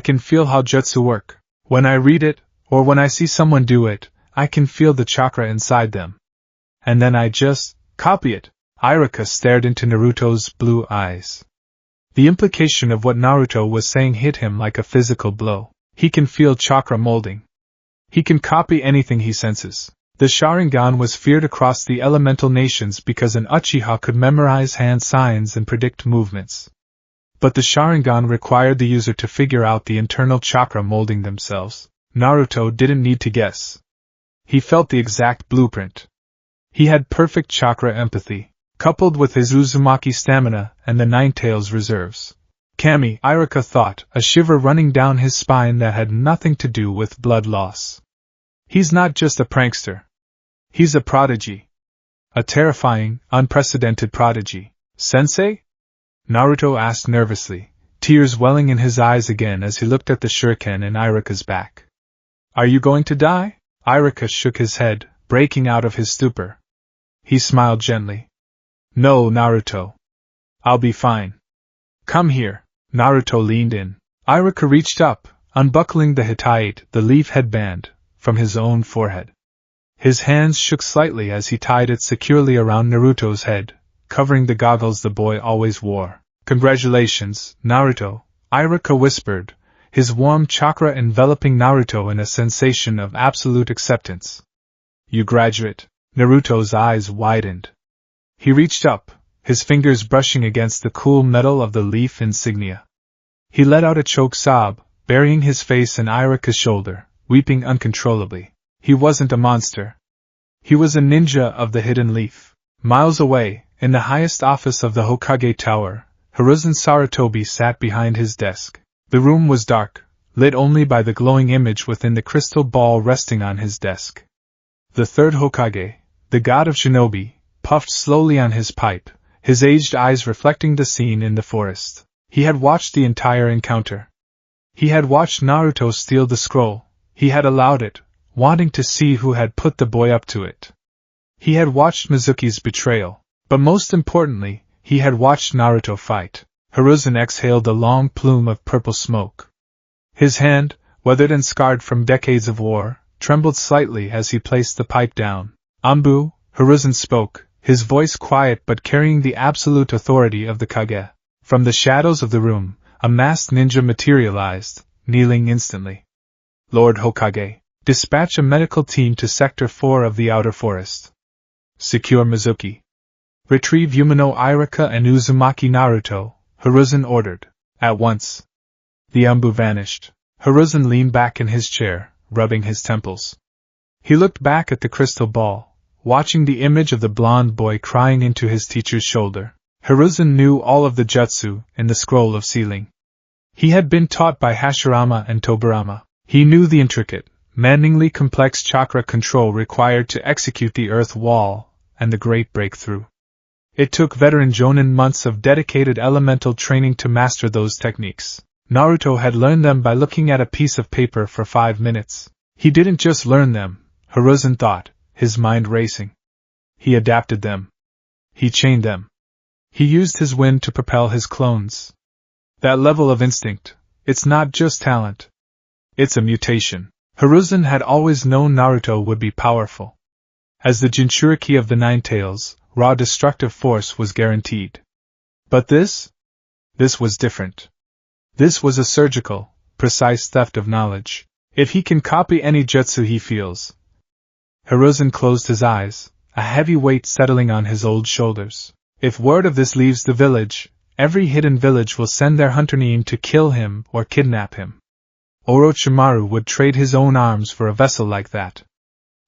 Speaker 1: can feel how jutsu work. When I read it, or when I see someone do it, I can feel the chakra inside them. And then I just copy it. Iruka stared into Naruto's blue eyes. The implication of what Naruto was saying hit him like a physical blow. He can feel chakra molding. He can copy anything he senses. The Sharingan was feared across the elemental nations because an Uchiha could memorize hand signs and predict movements. But the Sharingan required the user to figure out the internal chakra molding themselves. Naruto didn't need to guess. He felt the exact blueprint. He had perfect chakra empathy, coupled with his Uzumaki stamina and the Nine-Tails reserves. Kami, Iruka thought, a shiver running down his spine that had nothing to do with blood loss. He's not just a prankster. He's a prodigy. A terrifying, unprecedented prodigy. Sensei? Naruto asked nervously, tears welling in his eyes again as he looked at the shuriken in Iruka's back. Are you going to die? Iruka shook his head, breaking out of his stupor. He smiled gently. No, Naruto. I'll be fine. Come here. Naruto leaned in. Iruka reached up, unbuckling the Hittite, the leaf headband, from his own forehead. His hands shook slightly as he tied it securely around Naruto's head, covering the goggles the boy always wore. Congratulations, Naruto, Iruka whispered, his warm chakra enveloping Naruto in a sensation of absolute acceptance. You graduate. Naruto's eyes widened. He reached up, his fingers brushing against the cool metal of the leaf insignia. He let out a choked sob, burying his face in Iruka's shoulder, weeping uncontrollably. He wasn't a monster. He was a ninja of the hidden leaf. Miles away, in the highest office of the Hokage Tower, Hiruzen Sarutobi sat behind his desk. The room was dark, lit only by the glowing image within the crystal ball resting on his desk. The third Hokage, the god of shinobi, puffed slowly on his pipe, his aged eyes reflecting the scene in the forest. He had watched the entire encounter. He had watched Naruto steal the scroll. He had allowed it, wanting to see who had put the boy up to it. He had watched Mizuki's betrayal, but most importantly, he had watched Naruto fight. Hiruzen exhaled a long plume of purple smoke. His hand, weathered and scarred from decades of war, trembled slightly as he placed the pipe down. Anbu, Hiruzen spoke, his voice quiet but carrying the absolute authority of the Kage. From the shadows of the room, a masked ninja materialized, kneeling instantly. Lord Hokage, dispatch a medical team to Sector 4 of the Outer Forest. Secure Mizuki. Retrieve Umino Irika and Uzumaki Naruto, Hiruzen ordered. At once. The Anbu vanished. Hiruzen leaned back in his chair, rubbing his temples. He looked back at the crystal ball, watching the image of the blonde boy crying into his teacher's shoulder. Hiruzen knew all of the jutsu in the scroll of sealing. He had been taught by Hashirama and Tobirama. He knew the intricate, maddeningly complex chakra control required to execute the earth wall and the great breakthrough. It took veteran Jonin months of dedicated elemental training to master those techniques. Naruto had learned them by looking at a piece of paper for 5 minutes. He didn't just learn them, Hiruzen thought, his mind racing. He adapted them. He chained them. He used his wind to propel his clones. That level of instinct, it's not just talent. It's a mutation. Hiruzen had always known Naruto would be powerful. As the Jinchuriki of the Nine Tails, raw destructive force was guaranteed. But this was different. This was a surgical, precise theft of knowledge. If he can copy any jutsu he feels. Hiruzen closed his eyes, a heavy weight settling on his old shoulders. If word of this leaves the village, every hidden village will send their hunter-nin to kill him or kidnap him. Orochimaru would trade his own arms for a vessel like that.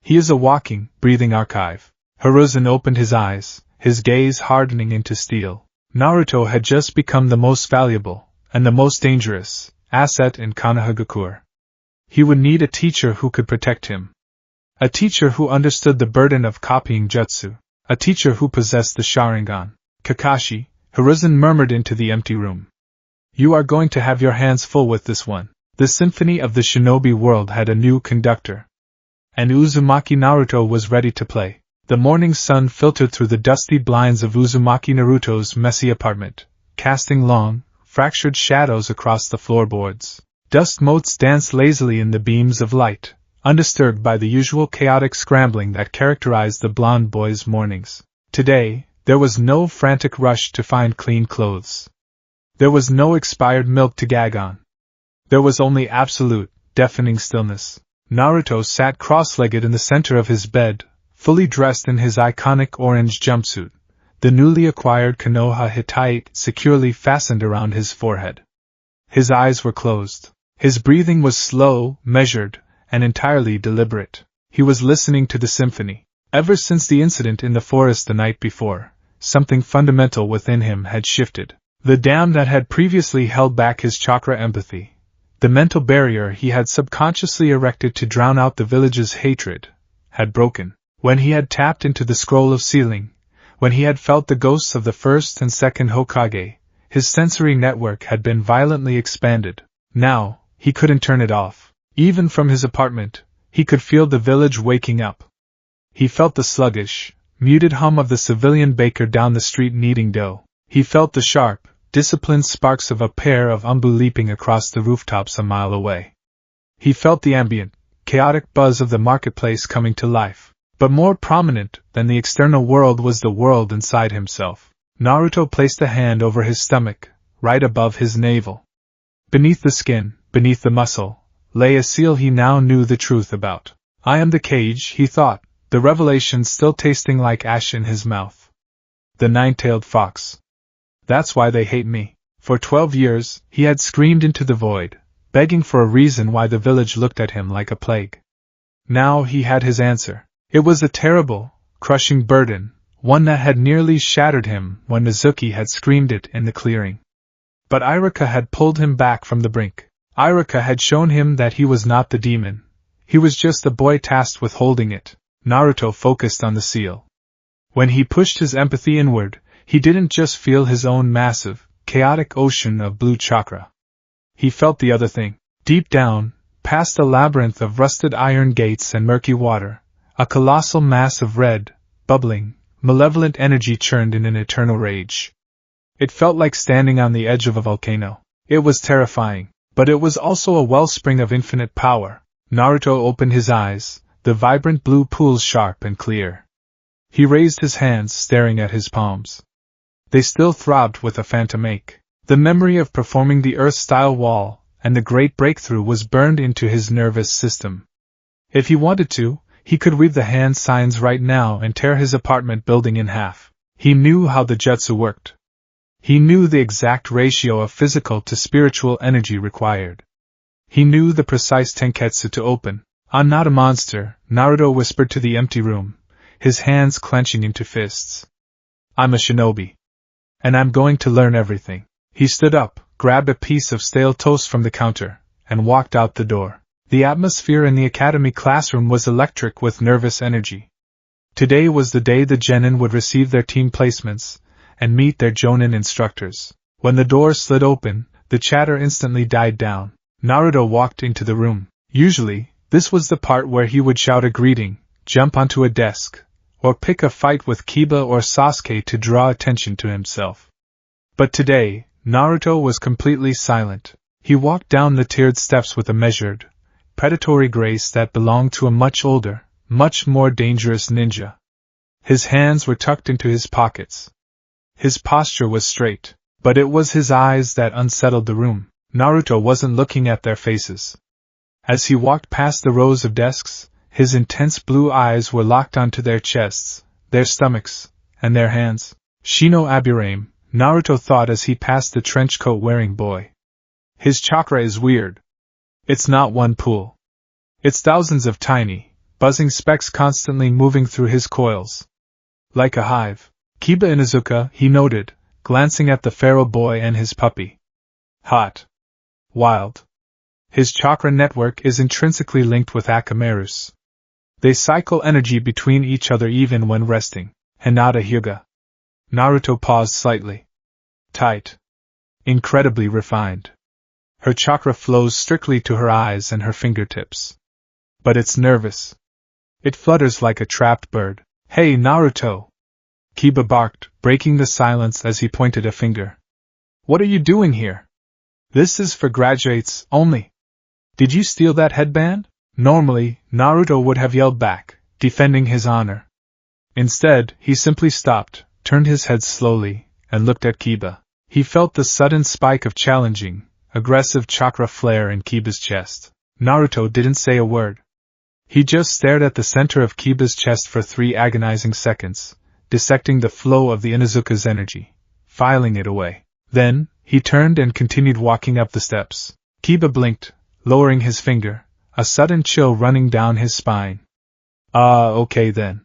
Speaker 1: He is a walking, breathing archive. Hiruzen opened his eyes, his gaze hardening into steel. Naruto had just become the most valuable, and the most dangerous, asset in Konohagakure. He would need a teacher who could protect him. A teacher who understood the burden of copying jutsu. A teacher who possessed the Sharingan. Kakashi, Hiruzen murmured into the empty room. You are going to have your hands full with this one. The symphony of the shinobi world had a new conductor. And Uzumaki Naruto was ready to play. The morning sun filtered through the dusty blinds of Uzumaki Naruto's messy apartment, casting long, fractured shadows across the floorboards. Dust motes danced lazily in the beams of light, undisturbed by the usual chaotic scrambling that characterized the blonde boy's mornings. Today, there was no frantic rush to find clean clothes. There was no expired milk to gag on. There was only absolute, deafening stillness. Naruto sat cross-legged in the center of his bed, fully dressed in his iconic orange jumpsuit, the newly acquired Konoha Hittite securely fastened around his forehead. His eyes were closed. His breathing was slow, measured, and entirely deliberate. He was listening to the symphony. Ever since the incident in the forest the night before, something fundamental within him had shifted. The dam that had previously held back his chakra empathy, the mental barrier he had subconsciously erected to drown out the village's hatred, had broken. When he had tapped into the scroll of sealing, when he had felt the ghosts of the first and second Hokage, his sensory network had been violently expanded. Now, he couldn't turn it off. Even from his apartment, he could feel the village waking up. He felt the sluggish, muted hum of the civilian baker down the street kneading dough. He felt the sharp, disciplined sparks of a pair of Anbu leaping across the rooftops a mile away. He felt the ambient, chaotic buzz of the marketplace coming to life. But more prominent than the external world was the world inside himself. Naruto placed a hand over his stomach, right above his navel. Beneath the skin, beneath the muscle, lay a seal he now knew the truth about. I am the cage, he thought, the revelation still tasting like ash in his mouth. The nine-tailed fox. That's why they hate me. For 12 years, he had screamed into the void, begging for a reason why the village looked at him like a plague. Now he had his answer. It was a terrible, crushing burden, one that had nearly shattered him when Mizuki had screamed it in the clearing. But Iruka had pulled him back from the brink. Iruka had shown him that he was not the demon. He was just the boy tasked with holding it. Naruto focused on the seal. When he pushed his empathy inward, he didn't just feel his own massive, chaotic ocean of blue chakra. He felt the other thing. Deep down, past a labyrinth of rusted iron gates and murky water, a colossal mass of red, bubbling, malevolent energy churned in an eternal rage. It felt like standing on the edge of a volcano. It was terrifying, but it was also a wellspring of infinite power. Naruto opened his eyes, the vibrant blue pools sharp and clear. He raised his hands, staring at his palms. They still throbbed with a phantom ache. The memory of performing the Earth-style wall and the great breakthrough was burned into his nervous system. If he wanted to, he could weave the hand signs right now and tear his apartment building in half. He knew how the jutsu worked. He knew the exact ratio of physical to spiritual energy required. He knew the precise tenketsu to open. "I'm not a monster," Naruto whispered to the empty room, his hands clenching into fists. "I'm a shinobi. And I'm going to learn everything." He stood up, grabbed a piece of stale toast from the counter, and walked out the door. The atmosphere in the academy classroom was electric with nervous energy. Today was the day the genin would receive their team placements and meet their jonin instructors. When the door slid open, the chatter instantly died down. Naruto walked into the room. Usually, this was the part where he would shout a greeting, jump onto a desk, or pick a fight with Kiba or Sasuke to draw attention to himself. But today, Naruto was completely silent. He walked down the tiered steps with a measured, predatory grace that belonged to a much older, much more dangerous ninja. His hands were tucked into his pockets. His posture was straight, but it was his eyes that unsettled the room. Naruto wasn't looking at their faces. As he walked past the rows of desks, his intense blue eyes were locked onto their chests, their stomachs, and their hands. Shino Aburame, Naruto thought as he passed the trench coat-wearing boy. His chakra is weird. It's not one pool. It's thousands of tiny, buzzing specks constantly moving through his coils. Like a hive. Kiba Inuzuka, he noted, glancing at the feral boy and his puppy. Hot. Wild. His chakra network is intrinsically linked with Akamaru's. They cycle energy between each other even when resting. Hinata Hyuga. Naruto paused slightly. Tight. Incredibly refined. Her chakra flows strictly to her eyes and her fingertips. But it's nervous. It flutters like a trapped bird. Hey, Naruto! Kiba barked, breaking the silence as he pointed a finger. What are you doing here? This is for graduates only. Did you steal that headband? Normally, Naruto would have yelled back, defending his honor. Instead, he simply stopped, turned his head slowly, and looked at Kiba. He felt the sudden spike of challenging, aggressive chakra flare in Kiba's chest. Naruto didn't say a word. He just stared at the center of Kiba's chest for 3 agonizing seconds, dissecting the flow of the Inuzuka's energy, filing it away. Then, he turned and continued walking up the steps. Kiba blinked, lowering his finger, a sudden chill running down his spine. Okay then.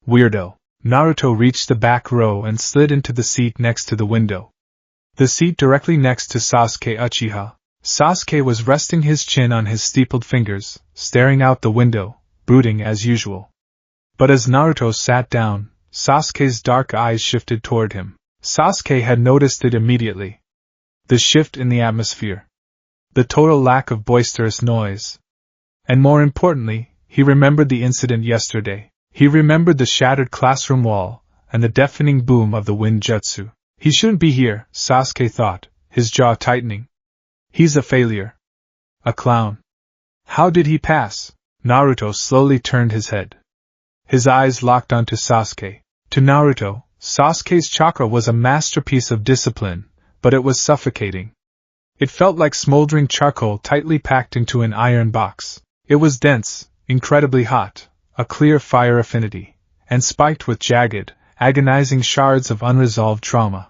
Speaker 1: Weirdo. Naruto reached the back row and slid into the seat next to the window. The seat directly next to Sasuke Uchiha. Sasuke was resting his chin on his steepled fingers, staring out the window, brooding as usual. But as Naruto sat down, Sasuke's dark eyes shifted toward him. Sasuke had noticed it immediately. The shift in the atmosphere. The total lack of boisterous noise. And more importantly, he remembered the incident yesterday. He remembered the shattered classroom wall, and the deafening boom of the wind jutsu. He shouldn't be here, Sasuke thought, his jaw tightening. He's a failure. A clown. How did he pass? Naruto slowly turned his head. His eyes locked onto Sasuke. To Naruto, Sasuke's chakra was a masterpiece of discipline, but it was suffocating. It felt like smoldering charcoal tightly packed into an iron box. It was dense, incredibly hot, a clear fire affinity, and spiked with jagged, agonizing shards of unresolved trauma.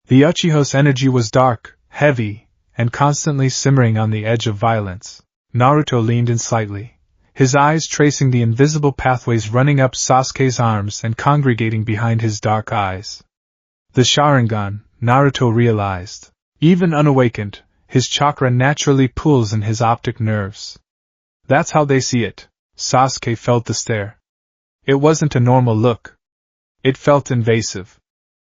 Speaker 1: The Uchiha's energy was dark, heavy, and constantly simmering on the edge of violence. Naruto leaned in slightly, his eyes tracing the invisible pathways running up Sasuke's arms and congregating behind his dark eyes. The Sharingan, Naruto realized. Even unawakened, his chakra naturally pulls in his optic nerves. That's how they see it. Sasuke felt the stare. It wasn't a normal look. It felt invasive.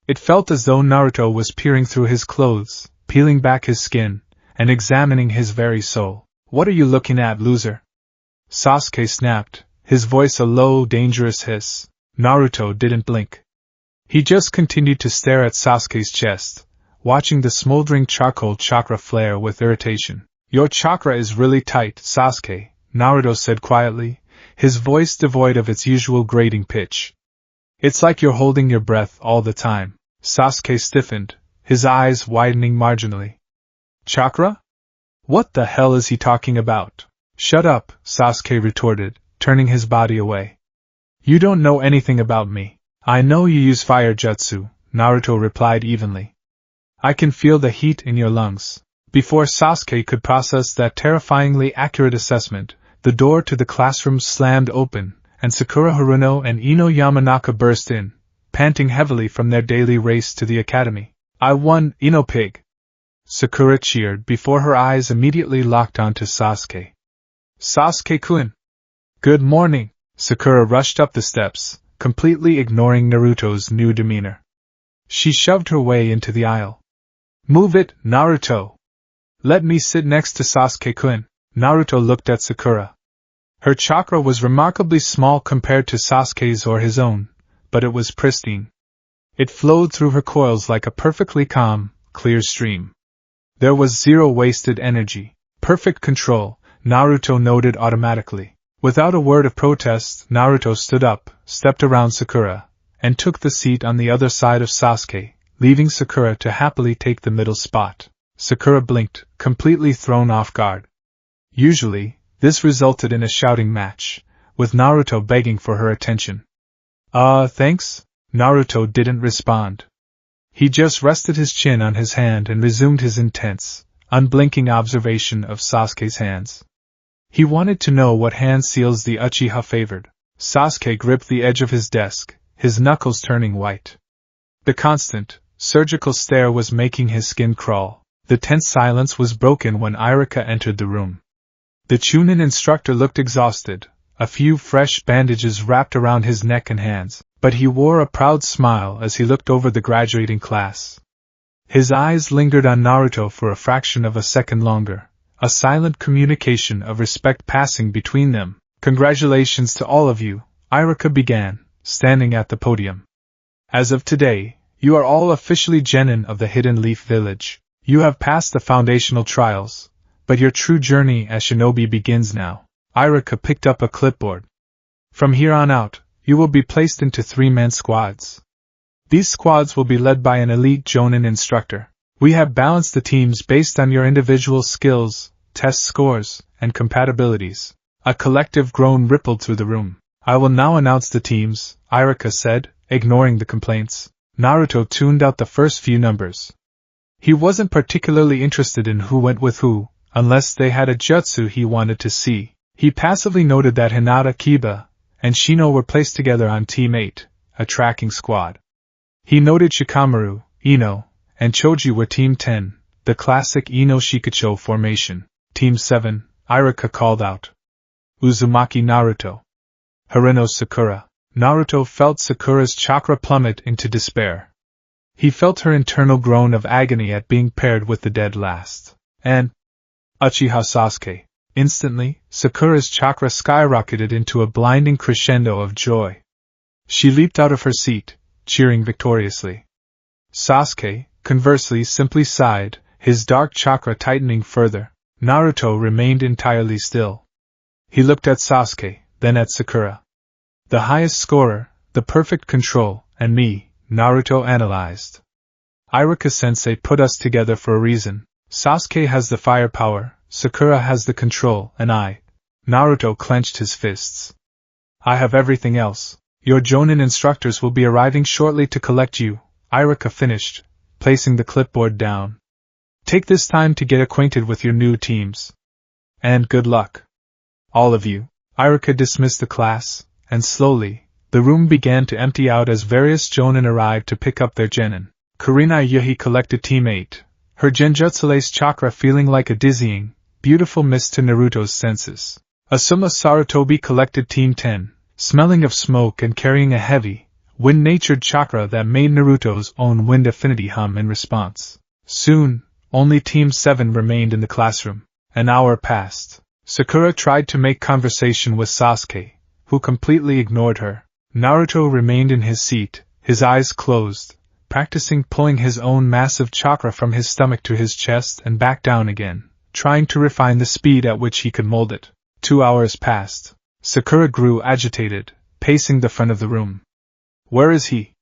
Speaker 1: It felt as though Naruto was peering through his clothes, peeling back his skin, and examining his very soul. What are you looking at, loser? Sasuke snapped, his voice a low, dangerous hiss. Naruto didn't blink. He just continued to stare at Sasuke's chest, watching the smoldering charcoal chakra flare with irritation. Your chakra is really tight, Sasuke, Naruto said quietly, his voice devoid of its usual grating pitch. It's like you're holding your breath all the time. Sasuke stiffened, his eyes widening marginally. Chakra? What the hell is he talking about? Shut up, Sasuke retorted, turning his body away. You don't know anything about me. I know you use fire jutsu, Naruto replied evenly. I can feel the heat in your lungs. Before Sasuke could process that terrifyingly accurate assessment, the door to the classroom slammed open, and Sakura Haruno and Ino Yamanaka burst in, panting heavily from their daily race to the academy. I won, Ino pig! Sakura cheered before her eyes immediately locked onto Sasuke. Sasuke-kun! Good morning! Sakura rushed up the steps, completely ignoring Naruto's new demeanor. She shoved her way into the aisle. Move it, Naruto! Let me sit next to Sasuke-kun. Naruto looked at Sakura. Her chakra was remarkably small compared to Sasuke's or his own, but it was pristine. It flowed through her coils like a perfectly calm, clear stream. There was zero wasted energy. Perfect control, Naruto noted automatically. Without a word of protest, Naruto stood up, stepped around Sakura, and took the seat on the other side of Sasuke, leaving Sakura to happily take the middle spot. Sakura blinked, completely thrown off guard. Usually, this resulted in a shouting match, with Naruto begging for her attention. Thanks? Naruto didn't respond. He just rested his chin on his hand and resumed his intense, unblinking observation of Sasuke's hands. He wanted to know what hand seals the Uchiha favored. Sasuke gripped the edge of his desk, his knuckles turning white. The constant, surgical stare was making his skin crawl. The tense silence was broken when Irika entered the room. The Chunin instructor looked exhausted, a few fresh bandages wrapped around his neck and hands, but he wore a proud smile as he looked over the graduating class. His eyes lingered on Naruto for a fraction of a second longer, a silent communication of respect passing between them. Congratulations to all of you, Irika began, standing at the podium. As of today, you are all officially genin of the Hidden Leaf Village. You have passed the foundational trials, but your true journey as shinobi begins now. Irika picked up a clipboard. From here on out, you will be placed into 3-man squads. These squads will be led by an elite jonin instructor. We have balanced the teams based on your individual skills, test scores, and compatibilities. A collective groan rippled through the room. I will now announce the teams, Irika said, ignoring the complaints. Naruto tuned out the first few numbers. He wasn't particularly interested in who went with who, unless they had a jutsu he wanted to see. He passively noted that Hinata, Kiba, and Shino were placed together on Team 8, a tracking squad. He noted Shikamaru, Ino, and Choji were Team 10, the classic Ino Shikacho formation. Team 7, Irika called out. Uzumaki Naruto. Haruno Sakura. Naruto felt Sakura's chakra plummet into despair. He felt her internal groan of agony at being paired with the dead last. And Uchiha Sasuke. Instantly, Sakura's chakra skyrocketed into a blinding crescendo of joy. She leaped out of her seat, cheering victoriously. Sasuke, conversely, simply sighed, his dark chakra tightening further. Naruto remained entirely still. He looked at Sasuke, then at Sakura. The highest scorer, the perfect control, and me, Naruto analyzed. Irika-sensei put us together for a reason. Sasuke has the firepower, Sakura has the control, and I. Naruto clenched his fists. I have everything else. Your jonin instructors will be arriving shortly to collect you, Irika finished, placing the clipboard down. Take this time to get acquainted with your new teams. And good luck. All of you. Iruka dismissed the class, and slowly, the room began to empty out as various jonin arrived to pick up their genin. Karina Yuhi collected Team 8, her genjutsu-laced chakra feeling like a dizzying, beautiful mist to Naruto's senses. Asuma Sarutobi collected Team 10, smelling of smoke and carrying a heavy, wind-natured chakra that made Naruto's own wind affinity hum in response. Soon, only Team 7 remained in the classroom. An hour passed. Sakura tried to make conversation with Sasuke, who completely ignored her. Naruto remained in his seat, his eyes closed, practicing pulling his own massive chakra from his stomach to his chest and back down again, trying to refine the speed at which he could mold it. 2 hours passed. Sakura grew agitated, pacing the front of the room. Where is he?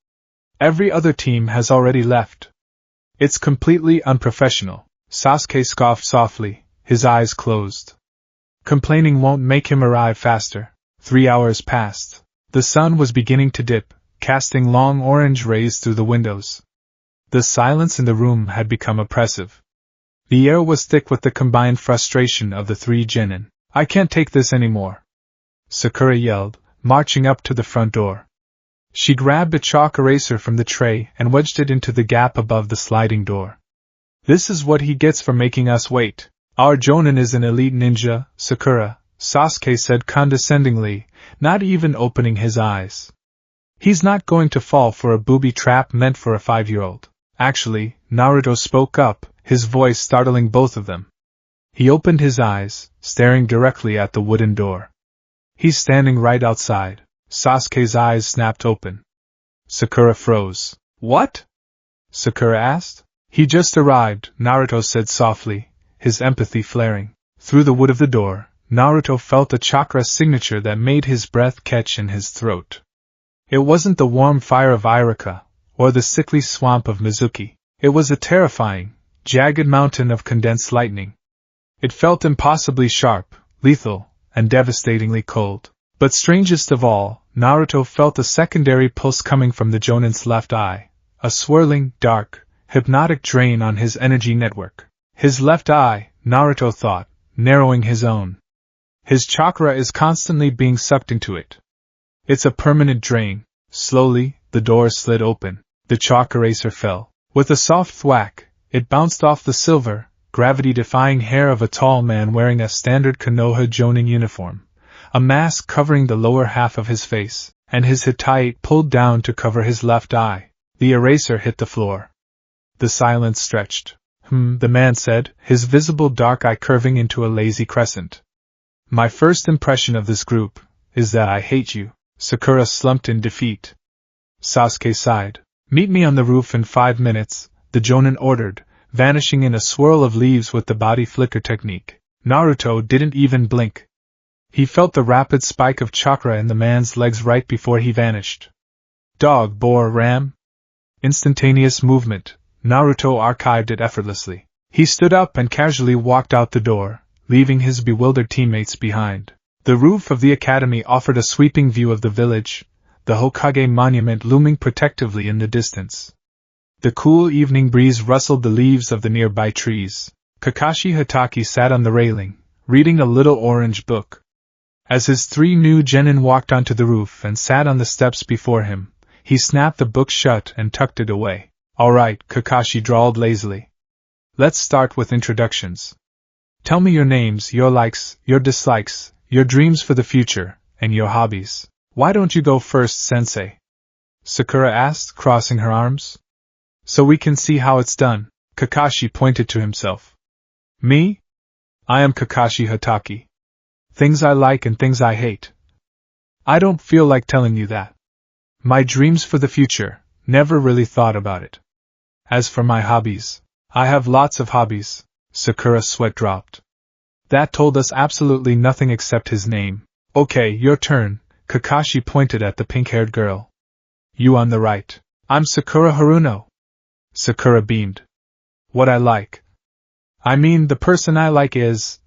Speaker 1: Every other team has already left. It's completely unprofessional. Sasuke scoffed softly, his eyes closed. Complaining won't make him arrive faster. 3 hours passed. The sun was beginning to dip, casting long orange rays through the windows. The silence in the room had become oppressive. The air was thick with the combined frustration of the 3 genin. I can't take this anymore, Sakura yelled, marching up to the front door. She grabbed a chalk eraser from the tray and wedged it into the gap above the sliding door. This is what he gets for making us wait. Our Jonin is an elite ninja, Sakura, Sasuke said condescendingly, not even opening his eyes. He's not going to fall for a booby trap meant for a 5-year-old. Actually, Naruto spoke up, his voice startling both of them. He opened his eyes, staring directly at the wooden door. He's standing right outside. Sasuke's eyes snapped open. Sakura froze. What? Sakura asked. He just arrived, Naruto said softly, his empathy flaring. Through the wood of the door, Naruto felt a chakra signature that made his breath catch in his throat. It wasn't the warm fire of Iruka, or the sickly swamp of Mizuki. It was a terrifying, jagged mountain of condensed lightning. It felt impossibly sharp, lethal, and devastatingly cold. But strangest of all, Naruto felt a secondary pulse coming from the Jonin's left eye, a swirling, dark, hypnotic drain on his energy network. His left eye, Naruto thought, narrowing his own. His chakra is constantly being sucked into it. It's a permanent drain. Slowly, the door slid open. The chalk eraser fell. With a soft thwack, it bounced off the silver, gravity-defying hair of a tall man wearing a standard Konoha Jonin uniform, a mask covering the lower half of his face, and his hitai pulled down to cover his left eye. The eraser hit the floor. The silence stretched. The man said, his visible dark eye curving into a lazy crescent. My first impression of this group is that I hate you. Sakura slumped in defeat. Sasuke sighed. Meet me on the roof in 5 minutes, the Jonin ordered, vanishing in a swirl of leaves with the body flicker technique. Naruto didn't even blink. He felt the rapid spike of chakra in the man's legs right before he vanished. Dog, boar, ram? Instantaneous movement. Naruto archived it effortlessly. He stood up and casually walked out the door, leaving his bewildered teammates behind. The roof of the academy offered a sweeping view of the village, the Hokage monument looming protectively in the distance. The cool evening breeze rustled the leaves of the nearby trees. Kakashi Hatake sat on the railing, reading a little orange book. As his 3 new genin walked onto the roof and sat on the steps before him, he snapped the book shut and tucked it away. All right, Kakashi drawled lazily. Let's start with introductions. Tell me your names, your likes, your dislikes, your dreams for the future, and your hobbies. Why don't you go first, Sensei? Sakura asked, crossing her arms. So we can see how it's done. Kakashi pointed to himself. Me? I am Kakashi Hatake. Things I like and things I hate. I don't feel like telling you that. My dreams for the future, never really thought about it. As for my hobbies, I have lots of hobbies. Sakura's sweat dropped. That told us absolutely nothing except his name. Okay, your turn. Kakashi pointed at the pink-haired girl. You on the right. I'm Sakura Haruno. Sakura beamed. What I like? I mean, the person I like is...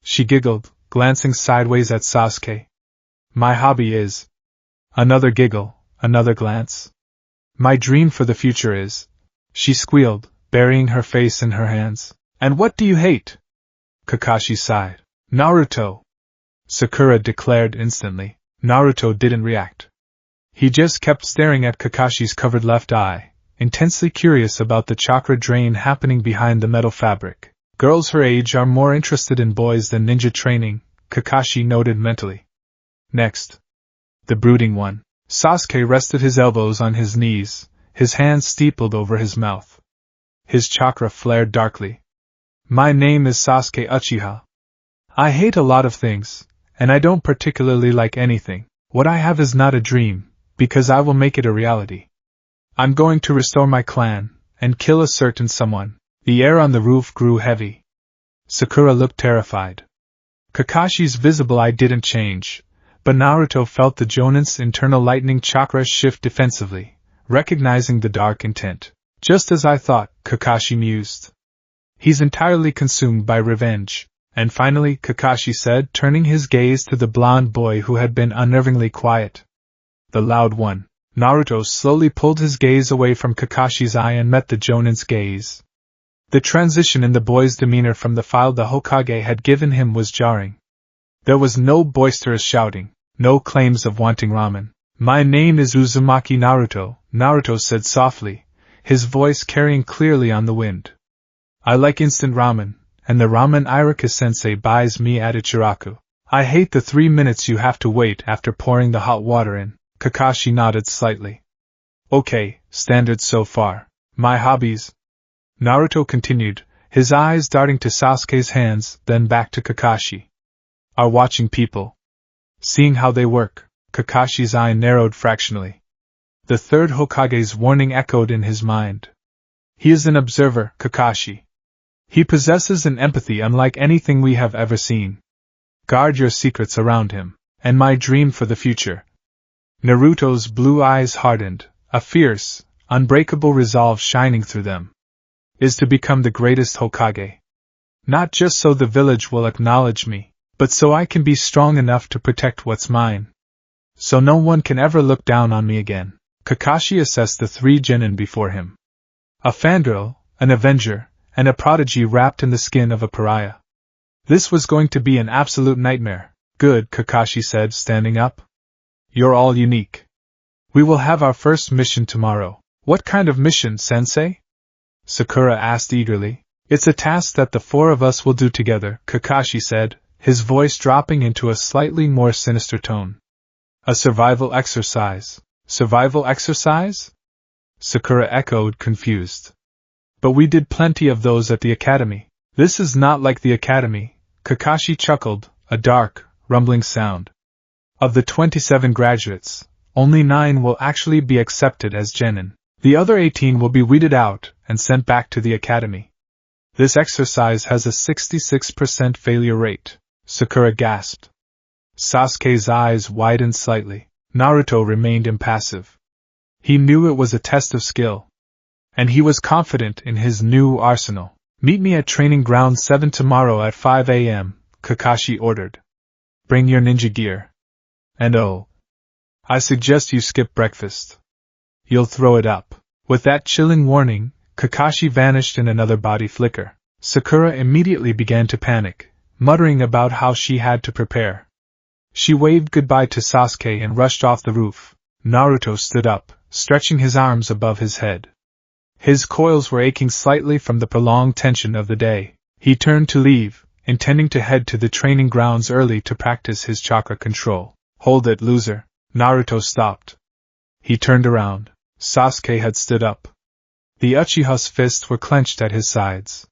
Speaker 1: She giggled, glancing sideways at Sasuke. My hobby is... Another giggle, another glance. My dream for the future is... She squealed, burying her face in her hands. And what do you hate? Kakashi sighed. Naruto. Sakura declared instantly. Naruto didn't react. He just kept staring at Kakashi's covered left eye, intensely curious about the chakra drain happening behind the metal fabric. Girls her age are more interested in boys than ninja training, Kakashi noted mentally. Next. The brooding one. Sasuke rested his elbows on his knees, his hands steepled over his mouth. His chakra flared darkly. My name is Sasuke Uchiha. I hate a lot of things, and I don't particularly like anything. What I have is not a dream, because I will make it a reality. I'm going to restore my clan, and kill a certain someone. The air on the roof grew heavy. Sakura looked terrified. Kakashi's visible eye didn't change, but Naruto felt the Jonin's internal lightning chakra shift defensively, recognizing the dark intent. Just as I thought, Kakashi mused. He's entirely consumed by revenge. And finally, Kakashi said, turning his gaze to the blonde boy who had been unnervingly quiet. The loud one. Naruto slowly pulled his gaze away from Kakashi's eye and met the Jonin's gaze. The transition in the boy's demeanor from the file the Hokage had given him was jarring. There was no boisterous shouting, no claims of wanting ramen. My name is Uzumaki Naruto, Naruto said softly, his voice carrying clearly on the wind. I like instant ramen, and the ramen Iruka-sensei buys me at Ichiraku. I hate the 3 minutes you have to wait after pouring the hot water in. Kakashi nodded slightly. Okay, standard so far. My hobbies. Naruto continued, his eyes darting to Sasuke's hands, then back to Kakashi. Are watching people. Seeing how they work. Kakashi's eye narrowed fractionally. The third Hokage's warning echoed in his mind. He is an observer, Kakashi. He possesses an empathy unlike anything we have ever seen. Guard your secrets around him, and my dream for the future. Naruto's blue eyes hardened, a fierce, unbreakable resolve shining through them. Is to become the greatest Hokage. Not just so the village will acknowledge me, but so I can be strong enough to protect what's mine. So no one can ever look down on me again. Kakashi assessed the 3 genin before him. A fangirl, an avenger, and a prodigy wrapped in the skin of a pariah. This was going to be an absolute nightmare. Good, Kakashi said, standing up. You're all unique. We will have our first mission tomorrow. What kind of mission, sensei? Sakura asked eagerly. It's a task that the 4 of us will do together, Kakashi said, his voice dropping into a slightly more sinister tone. A survival exercise. Survival exercise? Sakura echoed, confused. But we did plenty of those at the academy. This is not like the academy, Kakashi chuckled, a dark, rumbling sound. Of the 27 graduates, only 9 will actually be accepted as genin. The other 18 will be weeded out and sent back to the academy. This exercise has a 66% failure rate, Sakura gasped. Sasuke's eyes widened slightly. Naruto remained impassive. He knew it was a test of skill. And he was confident in his new arsenal. Meet me at Training Ground 7 tomorrow at 5 a.m., Kakashi ordered. Bring your ninja gear. And oh, I suggest you skip breakfast. You'll throw it up. With that chilling warning, Kakashi vanished in another body flicker. Sakura immediately began to panic, muttering about how she had to prepare. She waved goodbye to Sasuke and rushed off the roof. Naruto stood up, stretching his arms above his head. His coils were aching slightly from the prolonged tension of the day. He turned to leave, intending to head to the training grounds early to practice his chakra control. Hold it, loser. Naruto stopped. He turned around. Sasuke had stood up. The Uchiha's fists were clenched at his sides.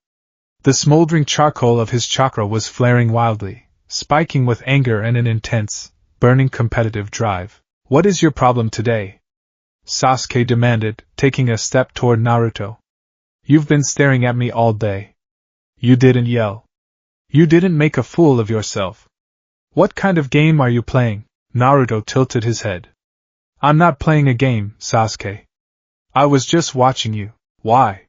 Speaker 1: The smoldering charcoal of his chakra was flaring wildly, spiking with anger and an intense, burning competitive drive. What is your problem today? Sasuke demanded, taking a step toward Naruto. You've been staring at me all day. You didn't yell. You didn't make a fool of yourself. What kind of game are you playing? Naruto tilted his head. I'm not playing a game, Sasuke. I was just watching you. Why?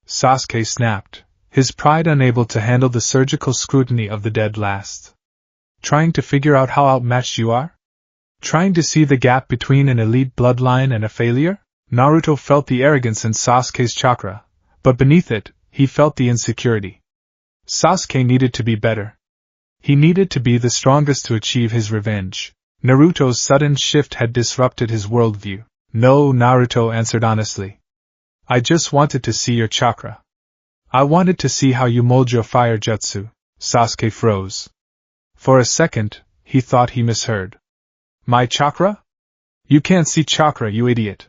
Speaker 1: Sasuke snapped, his pride unable to handle the surgical scrutiny of the dead last. Trying to figure out how outmatched you are? Trying to see the gap between an elite bloodline and a failure? Naruto felt the arrogance in Sasuke's chakra, but beneath it, he felt the insecurity. Sasuke needed to be better. He needed to be the strongest to achieve his revenge. Naruto's sudden shift had disrupted his worldview. No, Naruto answered honestly. I just wanted to see your chakra. I wanted to see how you mold your fire jutsu. Sasuke froze. For a second, he thought he misheard. My chakra? You can't see chakra, you idiot.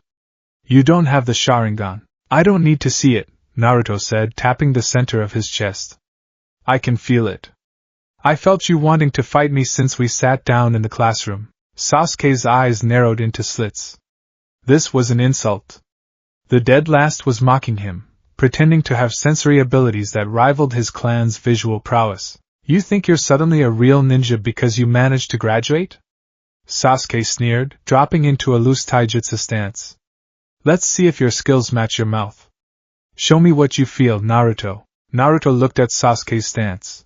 Speaker 1: You don't have the Sharingan. I don't need to see it, Naruto said, tapping the center of his chest. I can feel it. I felt you wanting to fight me since we sat down in the classroom. Sasuke's eyes narrowed into slits. This was an insult. The dead last was mocking him, pretending to have sensory abilities that rivaled his clan's visual prowess. You think you're suddenly a real ninja because you managed to graduate? Sasuke sneered, dropping into a loose taijutsu stance. Let's see if your skills match your mouth. Show me what you feel, Naruto. Naruto looked at Sasuke's stance.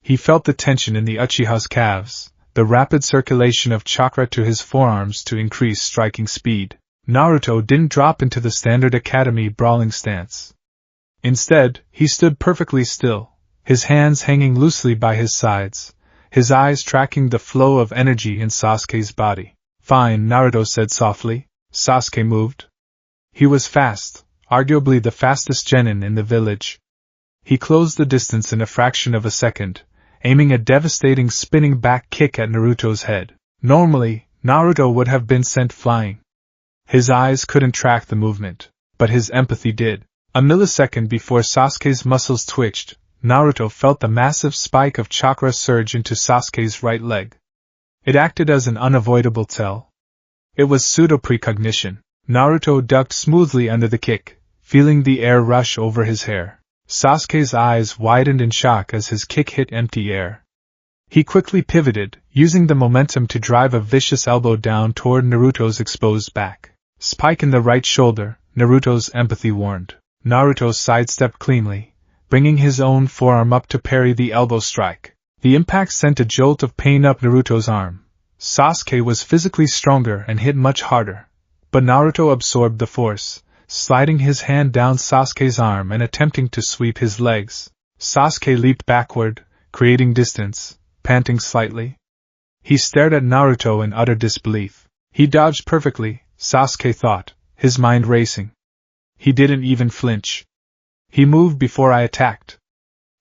Speaker 1: He felt the tension in the Uchiha's calves, the rapid circulation of chakra to his forearms to increase striking speed. Naruto didn't drop into the standard academy brawling stance. Instead, he stood perfectly still, his hands hanging loosely by his sides, his eyes tracking the flow of energy in Sasuke's body. Fine, Naruto said softly. Sasuke moved. He was fast, arguably the fastest genin in the village. He closed the distance in a fraction of a second, aiming a devastating spinning back kick at Naruto's head. Normally, Naruto would have been sent flying. His eyes couldn't track the movement, but his empathy did. A millisecond before Sasuke's muscles twitched, Naruto felt the massive spike of chakra surge into Sasuke's right leg. It acted as an unavoidable tell. It was pseudo-precognition. Naruto ducked smoothly under the kick, feeling the air rush over his hair. Sasuke's eyes widened in shock as his kick hit empty air. He quickly pivoted, using the momentum to drive a vicious elbow down toward Naruto's exposed back. Spike in the right shoulder, Naruto's empathy warned. Naruto sidestepped cleanly, bringing his own forearm up to parry the elbow strike. The impact sent a jolt of pain up Naruto's arm. Sasuke was physically stronger and hit much harder, but Naruto absorbed the force, sliding his hand down Sasuke's arm and attempting to sweep his legs. Sasuke leaped backward, creating distance, panting slightly. He stared at Naruto in utter disbelief. He dodged perfectly, Sasuke thought, his mind racing. He didn't even flinch. He moved before I attacked.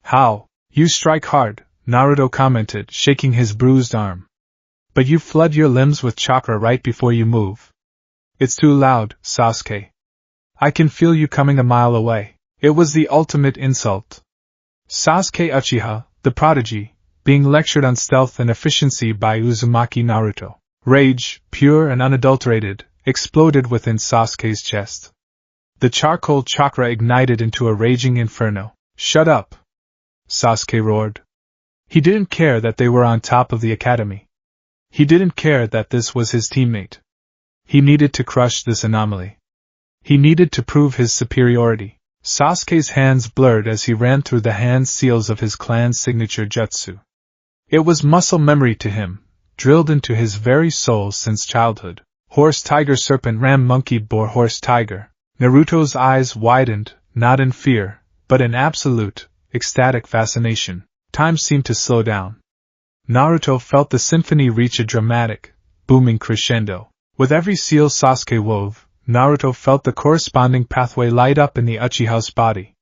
Speaker 1: How? You strike hard, Naruto commented, shaking his bruised arm. But you flood your limbs with chakra right before you move. It's too loud, Sasuke. I can feel you coming a mile away. It was the ultimate insult. Sasuke Uchiha, the prodigy, being lectured on stealth and efficiency by Uzumaki Naruto. Rage, pure and unadulterated, exploded within Sasuke's chest. The charcoal chakra ignited into a raging inferno. Shut up! Sasuke roared. He didn't care that they were on top of the academy. He didn't care that this was his teammate. He needed to crush this anomaly. He needed to prove his superiority. Sasuke's hands blurred as he ran through the hand seals of his clan's signature jutsu. It was muscle memory to him, drilled into his very soul since childhood. Horse tiger serpent ram monkey boar horse tiger. Naruto's eyes widened, not in fear, but in absolute, ecstatic fascination. Time seemed to slow down. Naruto felt the symphony reach a dramatic, booming crescendo. With every seal Sasuke wove, Naruto felt the corresponding pathway light up in the Uchiha's body.